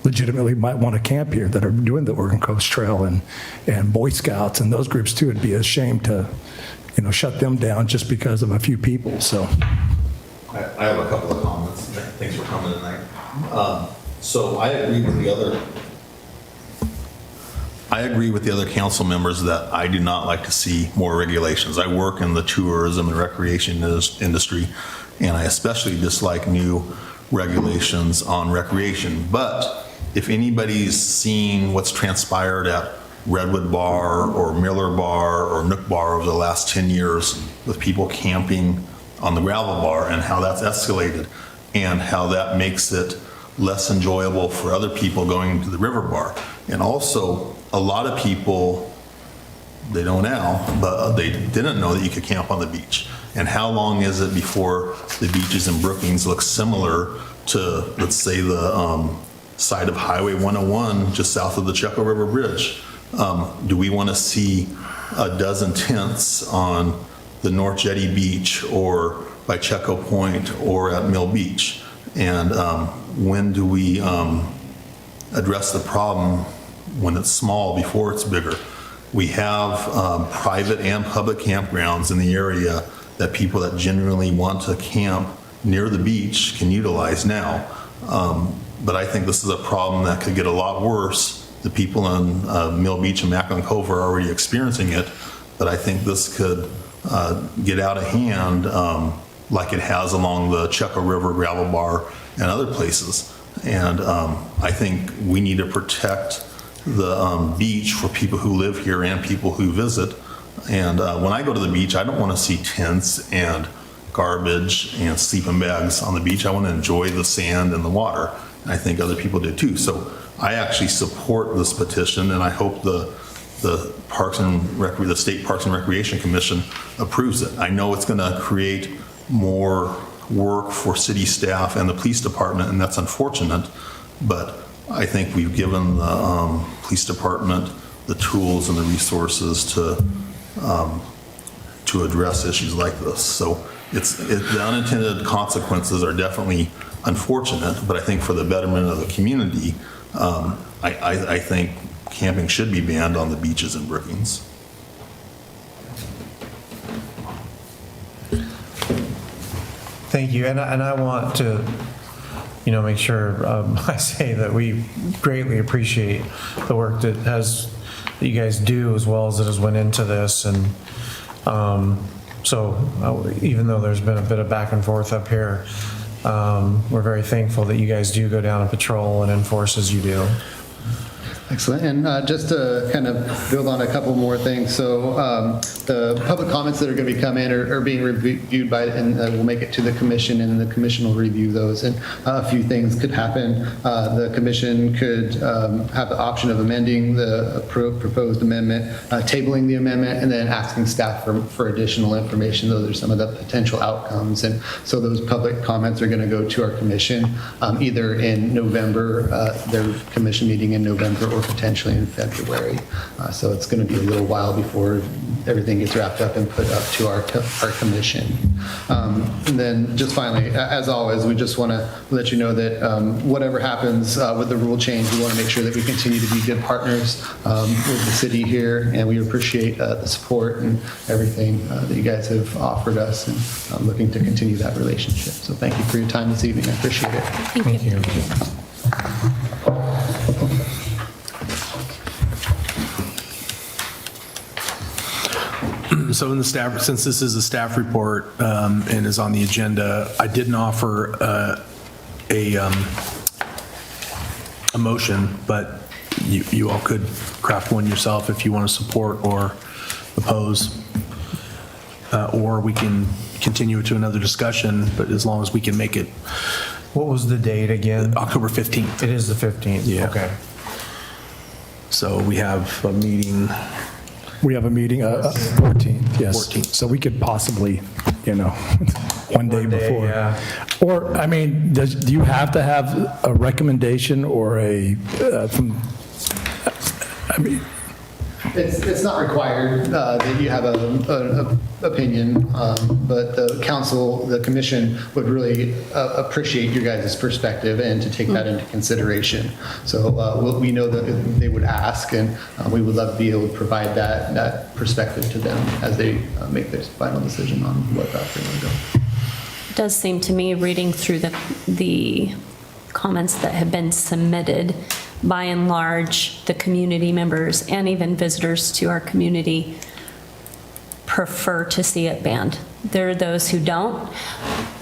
S4: legitimately might want to camp here that are doing the Oregon Coast Trail and Boy Scouts and those groups too. It'd be a shame to, shut them down just because of a few people. So
S19: I have a couple of comments. Thanks for coming tonight. So I agree with the other council members that I do not like to see more regulations. I work in the tourism and recreation industry, and I especially dislike new regulations on recreation. But if anybody's seen what's transpired at Redwood Bar or Miller Bar or Nook Bar over the last 10 years with people camping on the gravel bar and how that's escalated and how that makes it less enjoyable for other people going to the river bar. And also, a lot of people, they know now, but they didn't know that you could camp on the beach. And how long is it before the beaches in Brookings look similar to, let's say, the side of Highway 101, just south of the Checo River Bridge. Do we want to see a dozen tents on the North Jetty Beach or by Checo Point or at Mill Beach? And when do we address the problem when it's small before it's bigger? We have private and public campgrounds in the area that people that genuinely want to camp near the beach can utilize now. But I think this is a problem that could get a lot worse. The people on Mill Beach and Macklin Cove are already experiencing it, but I think this could get out of hand like it has along the Checo River, Gravel Bar, and other places. And I think we need to protect the beach for people who live here and people who visit. And when I go to the beach, I don't want to see tents and garbage and sleeping bags on the beach. I want to enjoy the sand and the water. And I think other people do too. So I actually support this petition, and I hope the State Parks and Recreation Commission approves it. I know it's going to create more work for city staff and the police department, and that's unfortunate, but I think we've given the police department the tools and the resources to address issues like this. So the unintended consequences are definitely unfortunate, but I think for the betterment of the community, I think camping should be banned on the beaches in Brookings.
S1: Thank you, and I want to, make sure I say that we greatly appreciate the work that you guys do, as well as it has went into this, and so even though there's been a bit of back and forth up here, we're very thankful that you guys do go down and patrol and enforce as you do.
S18: Excellent. And just to kind of build on a couple more things. So the public comments that are going to be coming in are being reviewed and will make it to the commission, and the commission will review those. And a few things could happen. The commission could have the option of amending the proposed amendment, tabling the amendment, and then asking staff for additional information. Those are some of the potential outcomes. And so those public comments are going to go to our commission either in November, their commission meeting in November, or potentially in February. So it's going to be a little while before everything gets wrapped up and put up to our commission. And then just finally, as always, we just want to let you know that whatever happens with the rule change, we want to make sure that we continue to be good partners with the city here, and we appreciate the support and everything that you guys have offered us, and I'm looking to continue that relationship. So thank you for your time this evening. I appreciate it.
S5: Thank you.
S17: So in the staff, since this is a staff report and is on the agenda, I didn't offer a motion, but you all could craft one yourself if you want to support or oppose, or we can continue it to another discussion, but as long as we can make it.
S1: What was the date again?
S17: October 15th.
S1: It is the 15th.
S17: Yeah.
S1: Okay.
S17: So we have a meeting.
S4: We have a meeting, 14th, yes.
S17: 14th.
S4: So we could possibly, one day before.
S1: Yeah.
S4: Or, I mean, do you have to have a recommendation or
S18: It's not required that you have an opinion, but the council, the commission would really appreciate your guys' perspective and to take that into consideration. So we know that they would ask, and we would love to be able to provide that perspective to them as they make their final decision on what route they want to go.
S2: It does seem to me, reading through the comments that have been submitted, by and large, the community members and even visitors to our community prefer to see it banned. There are those who don't,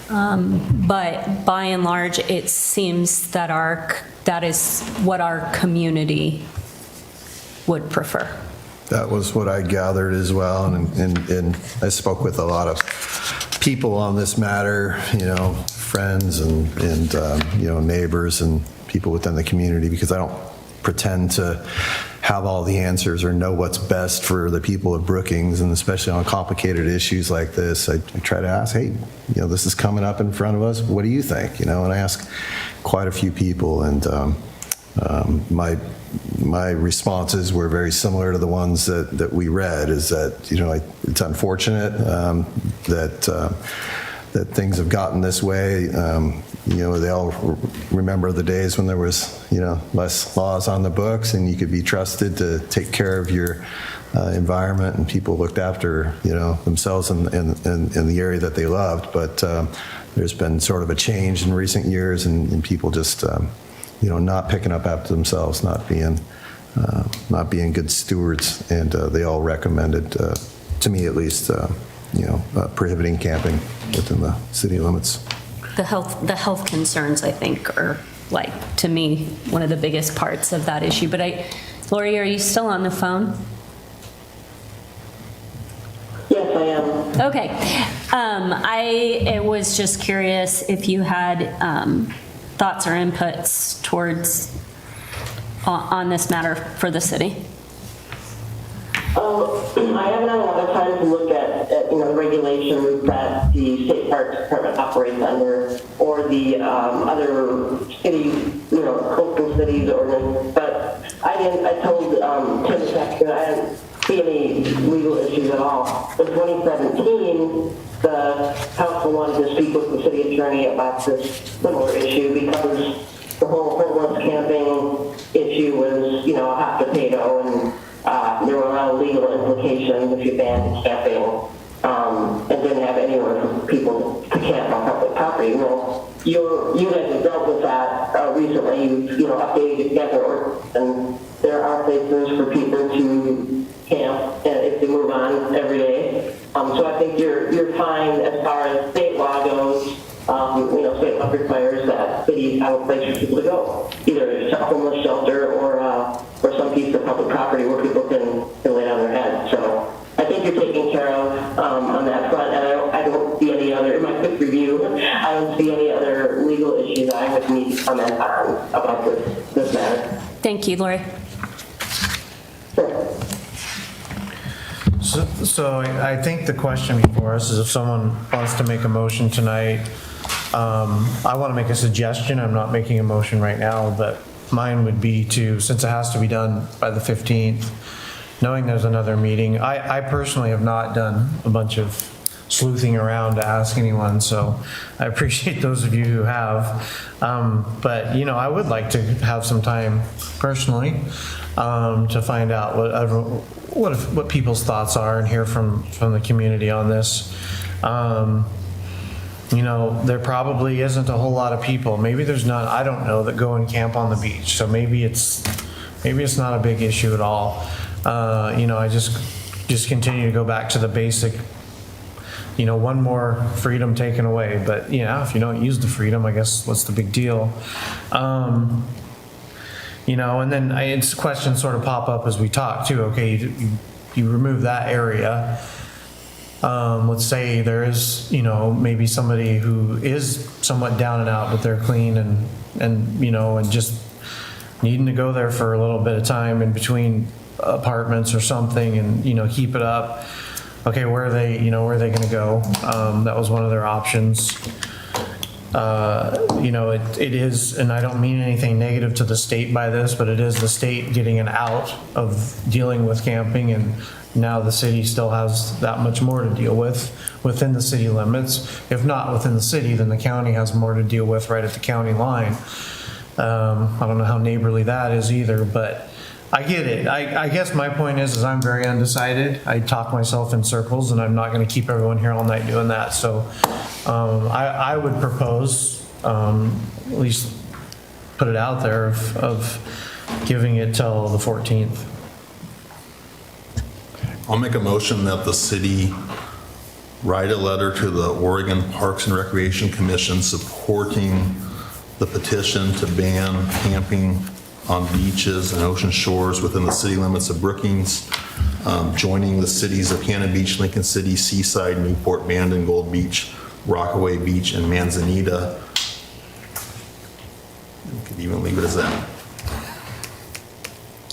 S2: but by and large, it seems that that is what our community would prefer.
S16: That was what I gathered as well, and I spoke with a lot of people on this matter, friends and neighbors and people within the community, because I don't pretend to have all the answers or know what's best for the people of Brookings, and especially on complicated issues like this. I try to ask, hey, this is coming up in front of us. What do you think? And I ask quite a few people, and My responses were very similar to the ones that we read, is that, you know, it's unfortunate that things have gotten this way. You know, they all remember the days when there was, you know, less laws on the books and you could be trusted to take care of your environment, and people looked after, you know, themselves in the area that they loved. But there's been sort of a change in recent years, and people just, you know, not picking up after themselves, not being good stewards, and they all recommended, to me at least, you know, prohibiting camping within the city limits.
S2: The health concerns, I think, are, like, to me, one of the biggest parts of that issue. But Lori, are you still on the phone?
S21: Yes, I am.
S2: Okay. I was just curious if you had thoughts or inputs towards on this matter for the city.
S21: I haven't had a lot of time to look at you know, the regulations that the State Parks Department operates under, or the other city, you know, coastal cities ordinance. But I told Tim Sexton I didn't see any legal issues at all. In 2017, the council wanted to speak with the city attorney about this similar issue, because the whole homeless camping issue was, you know, a hot potato, and there were a lot of legal implications if you banned camping and didn't have anywhere for people to camp on public property. Well, you guys have dealt with that recently. You know, updated together, and there are places for people to camp if they move on every day. So I think you're fine as far as state law goes. You know, state law requires that cities have a place for people to go, either a homeless shelter or some piece of public property where people can lay down their head. So I think you're taken care of on that front, and I don't see any other, in my quick review, I don't see any other legal issues I would need to comment on about this matter.
S2: Thank you, Lori.
S1: So I think the question before us is, if someone wants to make a motion tonight, I want to make a suggestion. I'm not making a motion right now, but mine would be to, since it has to be done by the 15th, knowing there's another meeting, I personally have not done a bunch of sleuthing around to ask anyone, so I appreciate those of you who have. But, you know, I would like to have some time personally to find out what people's thoughts are and hear from the community on this. You know, there probably isn't a whole lot of people. Maybe there's none, I don't know, that go and camp on the beach. So maybe it's not a big issue at all. You know, I just continue to go back to the basic, you know, one more freedom taken away. But, you know, if you don't use the freedom, I guess what's the big deal? You know, and then it's questions sort of pop up as we talk too. Okay, you remove that area. Let's say there is, you know, maybe somebody who is somewhat down and out, but they're clean and you know, and just needing to go there for a little bit of time in between apartments or something, and, you know, keep it up. Okay, where are they going to go? That was one of their options. You know, it is, and I don't mean anything negative to the state by this, but it is the state getting an out of dealing with camping, and now the city still has that much more to deal with within the city limits. If not within the city, then the county has more to deal with right at the county line. I don't know how neighborly that is either, but I get it. I guess my point is I'm very undecided. I talk myself in circles, and I'm not going to keep everyone here all night doing that. So I would propose, at least put it out there, of giving it till the 14th.
S19: I'll make a motion that the city write a letter to the Oregon Parks and Recreation Commission supporting the petition to ban camping on beaches and ocean shores within the city limits of Brookings, joining the cities of Cannon Beach, Lincoln City, Seaside, Newport, Bandon, Gold Beach, Rockaway Beach, and Manzanita. You could even leave it as that.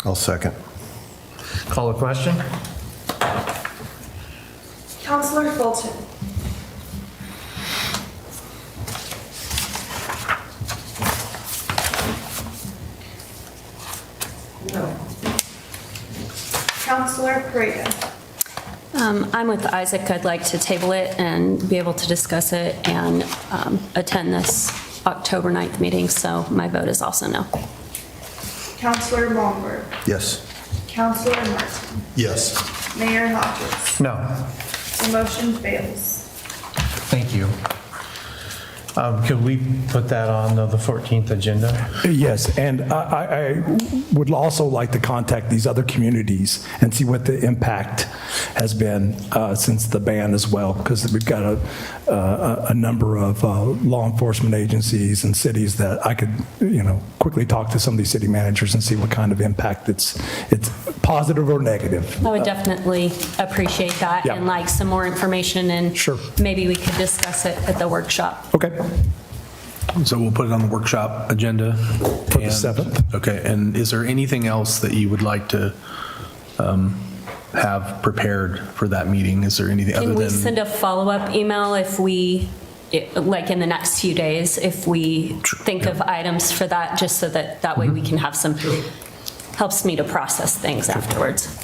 S16: I'll second.
S1: Call the question.
S3: Councilor Fulton. Counselor Pareto.
S2: I'm with Isaac. I'd like to table it and be able to discuss it and attend this October 9th meeting, so my vote is also no.
S3: Counselor Longberg.
S16: Yes.
S3: Counselor Martin.
S19: Yes.
S3: Mayor Hodges.
S1: No.
S3: The motion fails.
S1: Thank you. Could we put that on the 14th agenda?
S4: Yes, and I would also like to contact these other communities and see what the impact has been since the ban as well, because we've got a number of law enforcement agencies and cities that I could, quickly talk to some of these city managers and see what kind of impact it's positive or negative.
S2: I would definitely appreciate that and like some more information, and maybe we could discuss it at the workshop.
S4: Okay.
S17: So we'll put it on the workshop agenda.
S4: For the 7th.
S17: Okay, and is there anything else that you would like to have prepared for that meeting? Is there anything other
S2: Can
S17: than?
S2: we send a follow-up email if we, like in the next few days, if we think of items for that, just so that way we can have some, helps me to process things afterwards.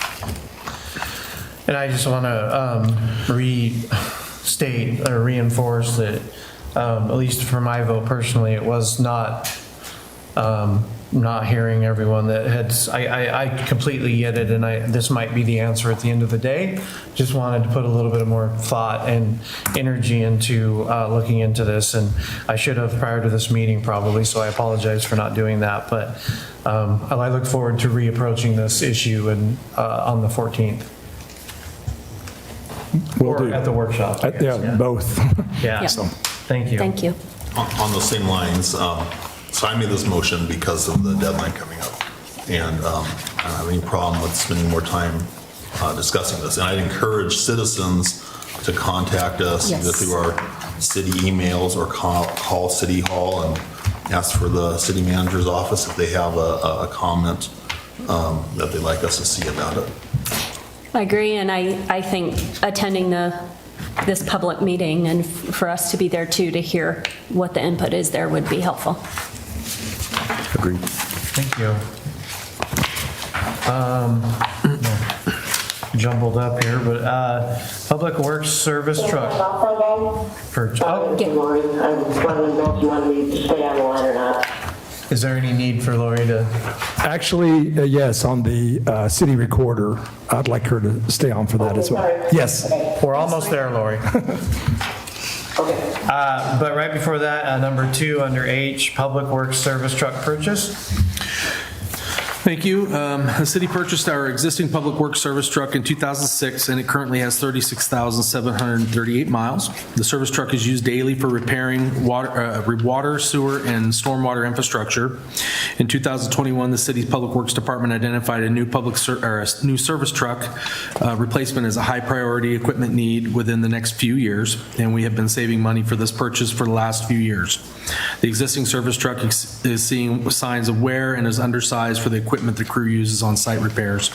S1: And I just want to restate or reinforce that, at least for my vote personally, it was not hearing everyone that had, I completely get it, and this might be the answer at the end of the day. Just wanted to put a little bit more thought and energy into looking into this, and I should have prior to this meeting probably, so I apologize for not doing that, but I look forward to reapproaching this issue and on the 14th.
S4: Will do.
S1: At the workshop.
S4: Yeah, both.
S1: Yeah.
S4: So,
S1: thank you.
S2: Thank you.
S19: On the same lines, so I made this motion because of the deadline coming up. And I don't have any problem with spending more time discussing this. And I'd encourage citizens to contact us either through our city emails or call City Hall and ask for the city manager's office if they have a comment that they'd like us to see about it.
S2: I agree, and I think attending this public meeting and for us to be there too to hear what the input is there would be helpful.
S16: Agreed.
S1: Thank you. Jumbled up here, but Public Works service truck.
S21: Lori, I was wondering if you wanted me to stay on the line or not.
S1: Is there any need for Lori to?
S4: Actually, yes, on the city recorder, I'd like her to stay on for that as well. Yes.
S1: We're almost there, Lori. But right before that, number 2 under H, Public Works service truck purchase.
S17: Thank you. The city purchased our existing public works service truck in 2006, and it currently has 36,738 miles. The service truck is used daily for repairing water, sewer, and stormwater infrastructure. In 2021, the city's Public Works Department identified a new new service truck replacement as a high priority equipment need within the next few years, and we have been saving money for this purchase for the last few years. The existing service truck is seeing signs of wear and is undersized for the equipment the crew uses on site repairs.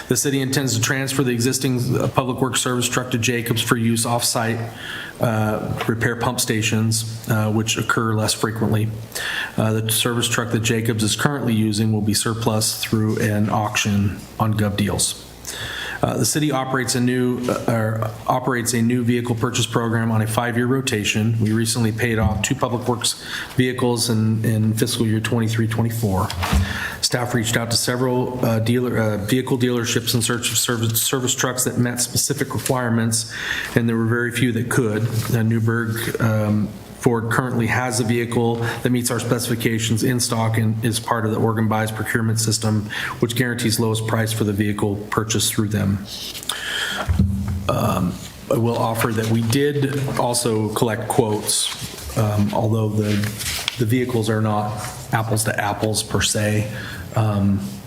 S17: The city intends to transfer the existing public works service truck to Jacobs for use off-site repair pump stations, which occur less frequently. The service truck that Jacobs is currently using will be surplus through an auction on GovDeals. The city operates a new vehicle purchase program on a 5-year rotation. We recently paid off 2 public works vehicles in fiscal year 23-24. Staff reached out to several vehicle dealerships in search of service trucks that met specific requirements, and there were very few that could. Newburgh Ford currently has a vehicle that meets our specifications in stock and is part of the Oregon Buys procurement system, which guarantees lowest price for the vehicle purchased through them. I will offer that we did also collect quotes, although the vehicles are not apples to apples per se.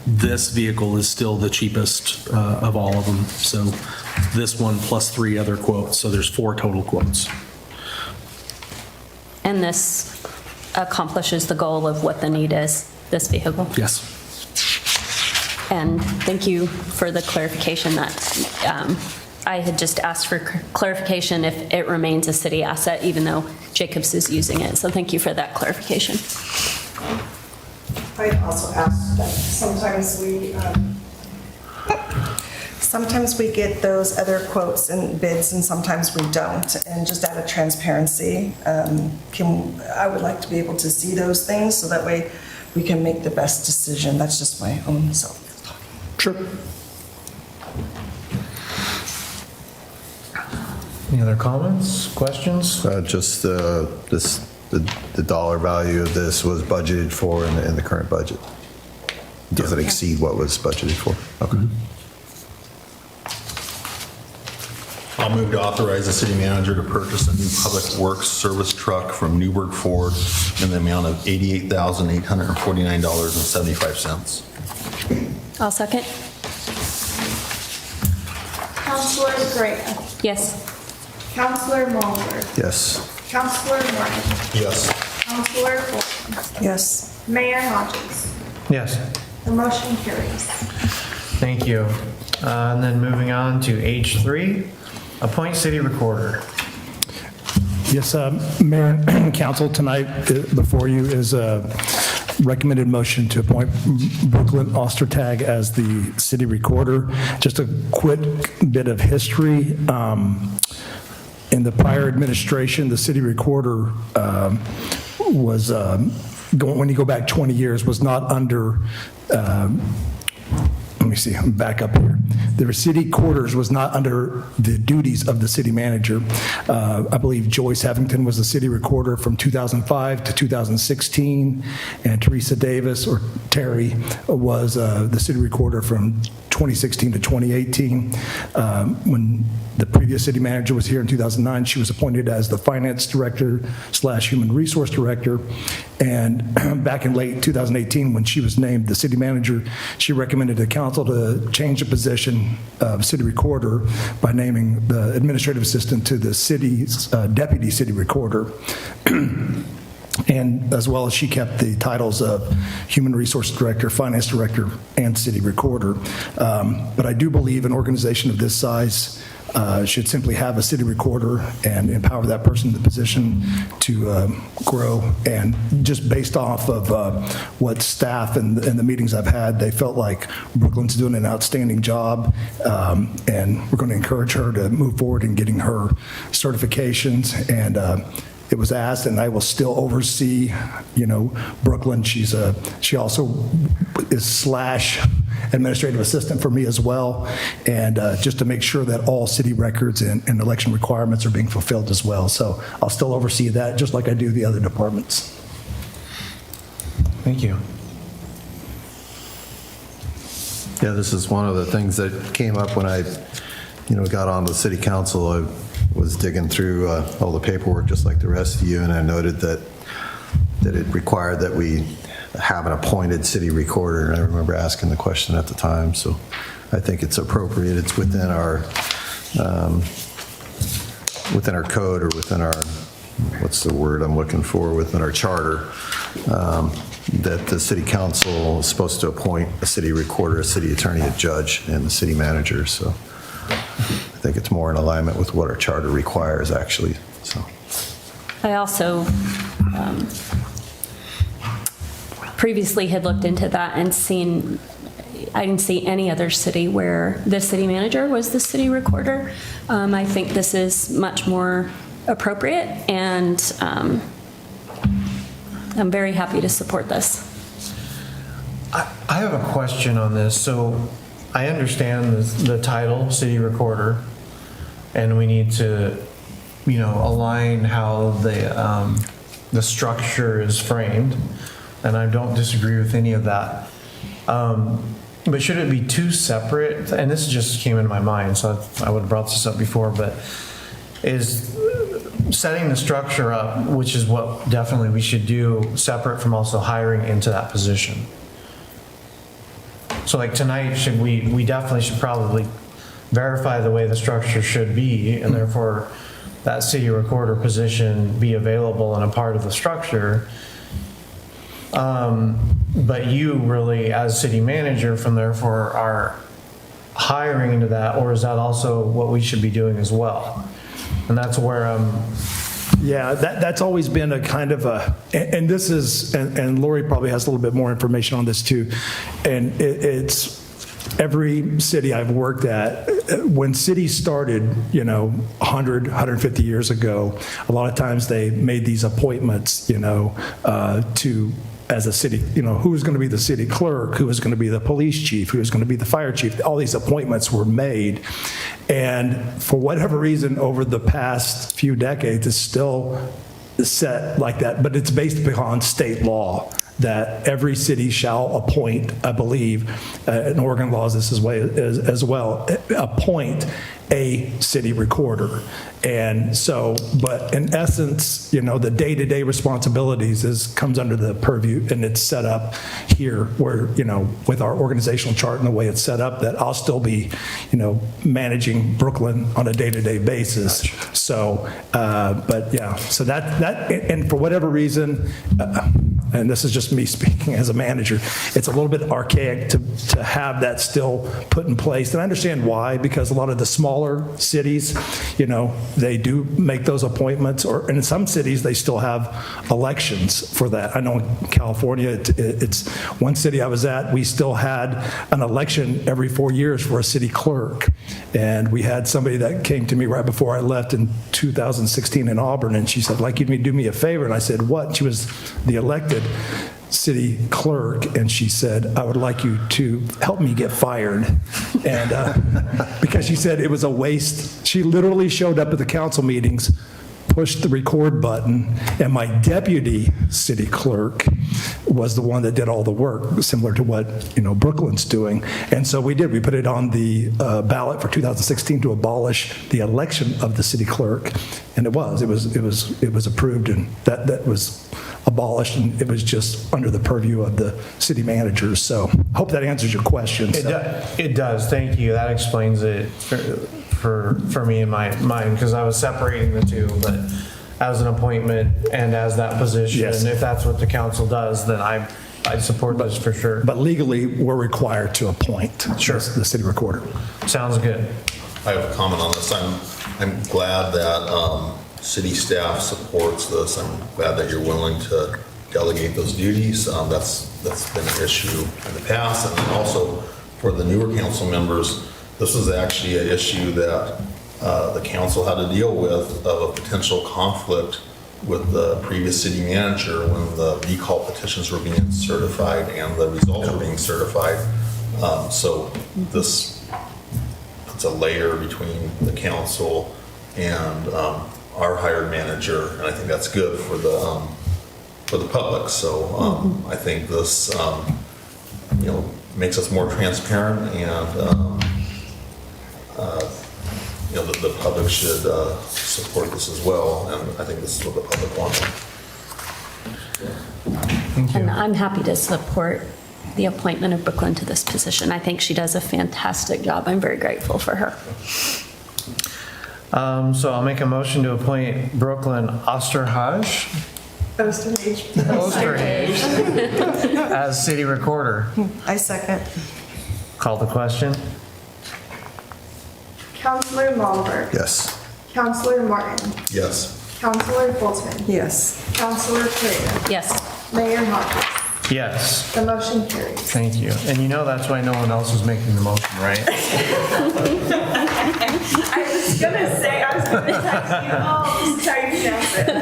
S17: This vehicle is still the cheapest of all of them. So this one plus 3 other quotes. So there's 4 total quotes.
S2: And this accomplishes the goal of what the need is, this vehicle?
S17: Yes.
S2: And thank you for the clarification that I had just asked for clarification if it remains a city asset, even though Jacobs is using it. So thank you for that clarification.
S12: I also asked that sometimes we sometimes we get those other quotes and bids and sometimes we don't. And just out of transparency, I would like to be able to see those things so that way we can make the best decision. That's just my own self.
S4: Sure.
S1: Any other comments, questions?
S16: Just the dollar value of this was budgeted for in the current budget. Does it exceed what was budgeted for? Okay.
S19: I'll move to authorize the city manager to purchase a new public works service truck from Newburgh Ford in the amount of $88,849.75.
S2: I'll second.
S3: Counselor Graham.
S2: Yes.
S3: Counselor Mulder.
S16: Yes.
S3: Counselor Martin.
S19: Yes.
S3: Counselor Colton.
S12: Yes.
S3: Mayor Hodges.
S1: Yes.
S3: The motion carries.
S1: Thank you. And then moving on to H3, appoint city recorder.
S4: Yes, Mayor and Council, tonight before you is a recommended motion to appoint Brooklyn Ostertag as the city recorder. Just a quick bit of history. In the prior administration, the city recorder was, when you go back 20 years, was not under, let me see, I'm back up here. The city quarters was not under the duties of the city manager. I believe Joyce Havington was the city recorder from 2005 to 2016, and Teresa Davis, or Terry, was the city recorder from 2016 to 2018. When the previous city manager was here in 2009, she was appointed as the finance director / human resource director. And back in late 2018, when she was named the city manager, she recommended the council to change the position of city recorder by naming the administrative assistant to the city's deputy city recorder. And as well as she kept the titles of human resource director, finance director, and city recorder. But I do believe an organization of this size should simply have a city recorder and empower that person in the position to grow. And just based off of what staff and the meetings I've had, they felt like Brooklyn's doing an outstanding job, and we're going to encourage her to move forward in getting her certifications. And it was asked, and I will still oversee, Brooklyn. She also is / administrative assistant for me as well, and just to make sure that all city records and election requirements are being fulfilled as well. So I'll still oversee that, just like I do the other departments.
S1: Thank you.
S16: Yeah, this is one of the things that came up when I, got on the city council. I was digging through all the paperwork just like the rest of you, and I noted that it required that we have an appointed city recorder. And I remember asking the question at the time, so I think it's appropriate. It's within our code, or within our, what's the word I'm looking for, within our charter, that the city council is supposed to appoint a city recorder, a city attorney, a judge, and the city manager. So I think it's more in alignment with what our charter requires, actually. So
S2: I also previously had looked into that and I didn't see any other city where the city manager was the city recorder. I think this is much more appropriate, and I'm very happy to support this.
S1: I have a question on this. So I understand the title, city recorder, and we need to, align how the structure is framed, and I don't disagree with any of that. But should it be two separate? And this just came into my mind, so I would have brought this up before, but is setting the structure up, which is what definitely we should do, separate from also hiring into that position. So like tonight, we definitely should probably verify the way the structure should be, and therefore that city recorder position be available and a part of the structure. But you really, as city manager, from therefore are hiring into that, or is that also what we should be doing as well? And that's where
S4: Yeah, that's always been a kind of a, and this is, and Lori probably has a little bit more information on this too, and it's every city I've worked at, when cities started, 100, 150 years ago, a lot of times they made these appointments, to, as a city, who was going to be the city clerk, who was going to be the police chief, who was going to be the fire chief. All these appointments were made. And for whatever reason, over the past few decades, it's still set like that, but it's based upon state law that every city shall appoint, I believe, and Oregon laws this as well, appoint a city recorder. And so, but in essence, the day-to-day responsibilities comes under the purview, and it's set up here where, with our organizational chart and the way it's set up, that I'll still be, managing Brooklyn on a day-to-day basis. So, but yeah, so that, and for whatever reason, and this is just me speaking as a manager, it's a little bit archaic to have that still put in place. And I understand why, because a lot of the smaller cities, they do make those appointments, and in some cities, they still have elections for that. I know in California, it's one city I was at, we still had an election every 4 years for a city clerk. And we had somebody that came to me right before I left in 2016 in Auburn, and she said, "I'd like you to do me a favor." And I said, "What?" And she was the elected city clerk, and she said, "I would like you to help me get fired." And because she said it was a waste. She literally showed up at the council meetings, pushed the record button, and my deputy city clerk was the one that did all the work, similar to what Brooklyn's doing. And so we did. We put it on the ballot for 2016 to abolish the election of the city clerk, and it was approved, and that was abolished, and it was just under the purview of the city managers. So I hope that answers your question.
S1: It does. Thank you. That explains it for me in my mind, because I was separating the two, but as an appointment and as that position,
S4: Yes.
S1: if that's what the council does, then I support this for sure.
S4: But legally, we're required to appoint the city recorder.
S1: Sounds good.
S19: I have a comment on this. I'm glad that city staff supports this. I'm glad that you're willing to delegate those duties. That's been an issue in the past. And then also for the newer council members, this is actually an issue that the council had to deal with, of a potential conflict with the previous city manager when the recall petitions were being certified and the results were being certified. So this puts a layer between the council and our hired manager, and I think that's good for the public. So I think this makes us more transparent, and the public should support this as well, and I think this is what the public wants.
S2: And I'm happy to support the appointment of Brooklyn to this position. I think she does a fantastic job. I'm very grateful for her.
S1: So I'll make a motion to appoint Brooklyn Osterhage as city recorder.
S12: I second.
S1: Call the question.
S3: Counselor Malmberg.
S16: Yes.
S3: Counselor Martin.
S19: Yes.
S3: Counselor Bolton.
S12: Yes.
S3: Counselor Pereira.
S2: Yes.
S3: Mayor Hodges.
S1: Yes.
S3: The motion carries.
S1: Thank you. And that's why no one else was making the motion, right?
S3: I was gonna text you, oh, this is how you pronounce it. I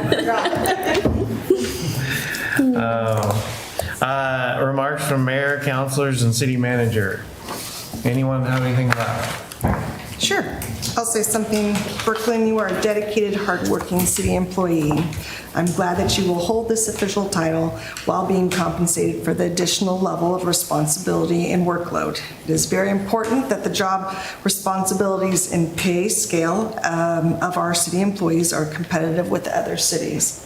S3: forgot.
S1: Remarks from mayor, councilors, and city manager. Anyone have anything left?
S12: Sure. I'll say something. Brooklyn, you are a dedicated, hardworking city employee. I'm glad that you will hold this official title while being compensated for the additional level of responsibility and workload. It is very important that the job responsibilities and pay scale of our city employees are competitive with other cities.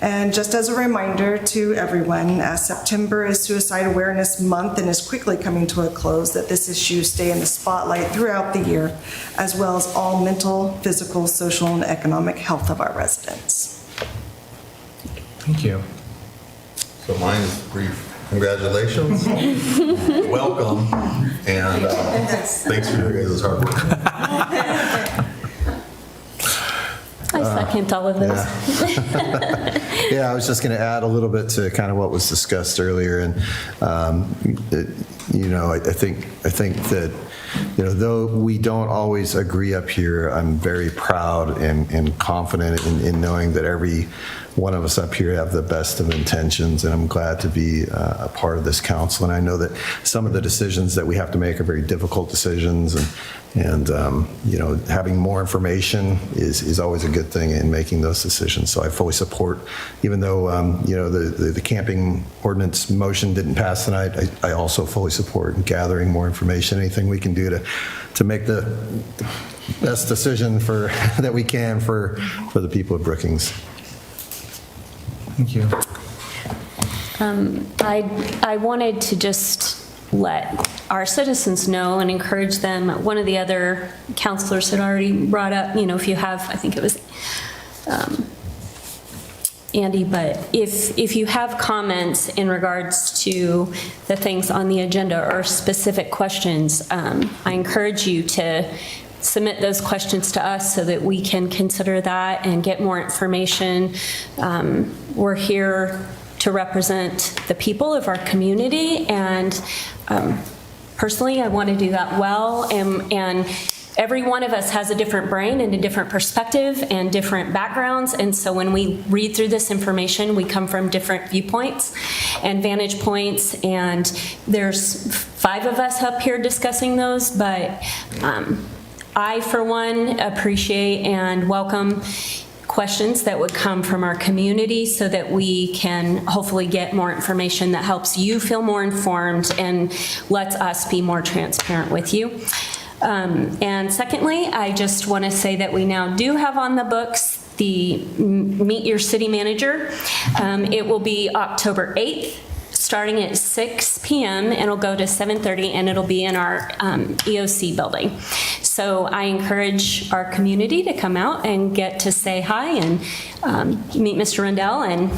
S12: And just as a reminder to everyone, September is Suicide Awareness Month and is quickly coming to a close, that this issue stay in the spotlight throughout the year, as well as all mental, physical, social, and economic health of our residents.
S1: Thank you.
S19: So mine is brief. Congratulations. Welcome. And thanks for your guys' hard work.
S2: I second all of this.
S16: Yeah, I was just going to add a little bit to kind of what was discussed earlier. And I think that, though we don't always agree up here, I'm very proud and confident in knowing that every one of us up here have the best of intentions, and I'm glad to be a part of this council. And I know that some of the decisions that we have to make are very difficult decisions, and having more information is always a good thing in making those decisions. So I fully support, even though the camping ordinance motion didn't pass tonight, I also fully support gathering more information, anything we can do to make the best decision that we can for the people of Brookings.
S1: Thank you.
S2: I wanted to just let our citizens know and encourage them. One of the other counselors had already brought up, if you have, I think it was Andy, but if you have comments in regards to the things on the agenda or specific questions, I encourage you to submit those questions to us so that we can consider that and get more information. We're here to represent the people of our community, and personally, I want to do that well. And every one of us has a different brain and a different perspective and different backgrounds. And so when we read through this information, we come from different viewpoints and vantage points. And there's 5 of us up here discussing those, but I, for one, appreciate and welcome questions that would come from our community so that we can hopefully get more information that helps you feel more informed and lets us be more transparent with you. And secondly, I just want to say that we now do have on the books the Meet Your City Manager. It will be October 8th. Starting at 6 p.m. and it'll go to 7:30, and it'll be in our EOC building. So I encourage our community to come out and get to say hi and meet Mr. Rendell, and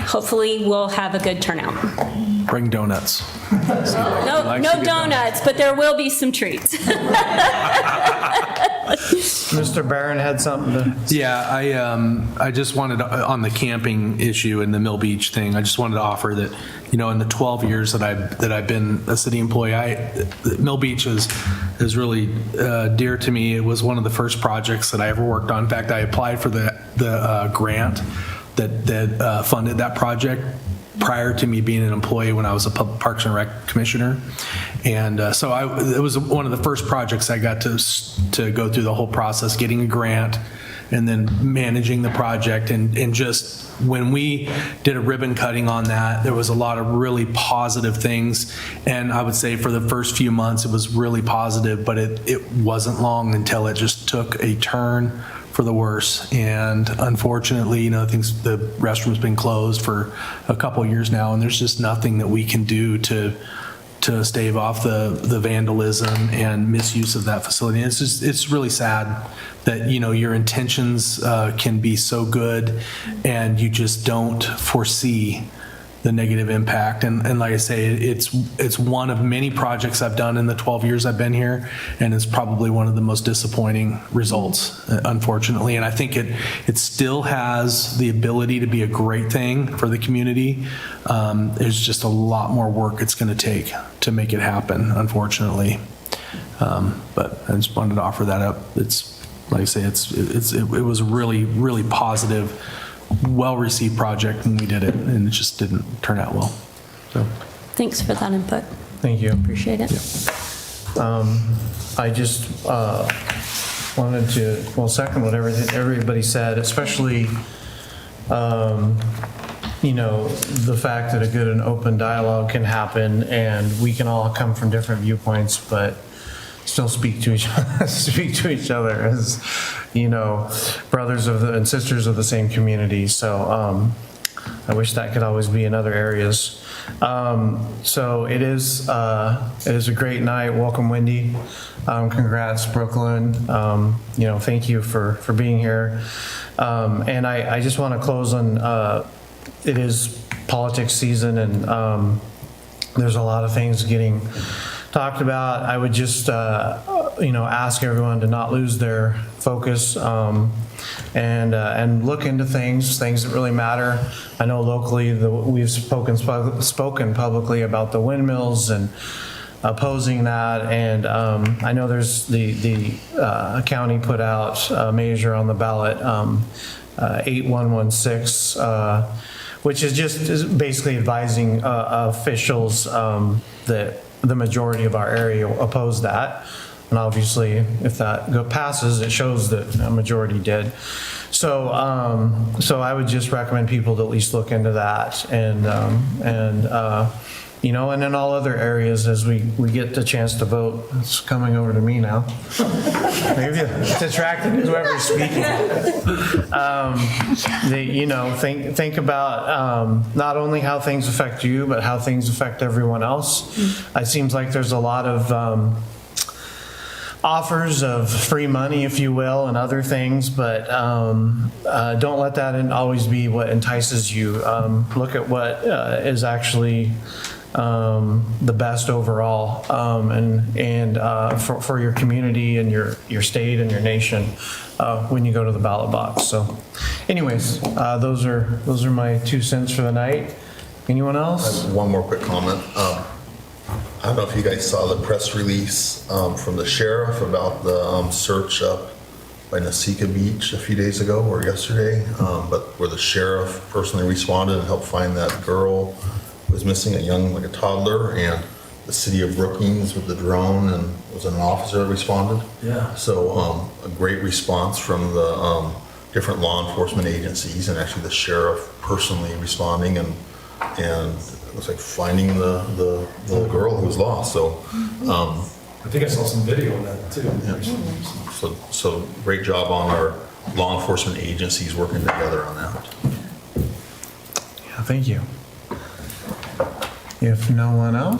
S2: hopefully we'll have a good turnout.
S17: Bring donuts.
S2: No donuts, but there will be some treats.
S1: Mr. Barron had something to...
S17: Yeah, I just wanted, on the camping issue and the Mill Beach thing, I just wanted to offer that, in the 12 years that I've been a city employee, Mill Beach is really dear to me. It was one of the first projects that I ever worked on. In fact, I applied for the grant that funded that project prior to me being an employee when I was a Parks and Rec commissioner. And so it was one of the first projects I got to go through the whole process, getting a grant and then managing the project. And just when we did a ribbon cutting on that, there was a lot of really positive things. And I would say for the first few months, it was really positive, but it wasn't long until it just took a turn for the worse. And unfortunately, the restroom's been closed for a couple of years now, and there's just nothing that we can do to stave off the vandalism and misuse of that facility. And it's really sad that your intentions can be so good and you just don't foresee the negative impact. And like I say, it's one of many projects I've done in the 12 years I've been here, and it's probably one of the most disappointing results, unfortunately. And I think it still has the ability to be a great thing for the community. There's just a lot more work it's going to take to make it happen, unfortunately. But I just wanted to offer that up. It's like I say, it was a really, really positive, well-received project when we did it, and it just didn't turn out well. So
S2: Thanks for that input.
S1: Thank you.
S2: Appreciate it.
S1: I just wanted to, second what everybody said, especially, the fact that a good and open dialogue can happen, and we can all come from different viewpoints, but still speak to each other as, brothers and sisters of the same community. So I wish that could always be in other areas. So it is a great night. Welcome, Wendy. Congrats, Brooklyn. Thank you for being here. And I just want to close on, it is politics season, and there's a lot of things getting talked about. I would just, ask everyone to not lose their focus. and look into things that really matter. I know locally we've spoken publicly about the windmills and opposing that, and I know there's the county put out a measure on the ballot, 8116, which is basically advising officials that the majority of our area oppose that. And obviously, if that passes, it shows that a majority did. So I would just recommend people to at least look into that, and you know, and in all other areas, as we get the chance to vote. It's coming over to me now. Maybe it's attracted to whoever's speaking. You know, think about not only how things affect you, but how things affect everyone else. It seems like there's a lot of offers of free money, if you will, and other things, but don't let that always be what entices you. Look at what is actually the best overall, and for your community and your state and your nation when you go to the ballot box. So anyways, those are my 2 cents for the night. Anyone else?
S19: One more quick comment. I don't know if you guys saw the press release from the sheriff about the search up by Nasika Beach a few days ago or yesterday, but where the sheriff personally responded and helped find that girl who was missing, like a toddler, and the city of Brookings with the drone, and was an officer that responded.
S17: Yeah.
S19: So a great response from the different law enforcement agencies, and actually the sheriff personally responding and it was like finding the girl who was lost. So
S4: I think I saw some video of that too.
S19: Yeah. So great job on our law enforcement agencies working together on that.
S1: Yeah, thank you. If no one else.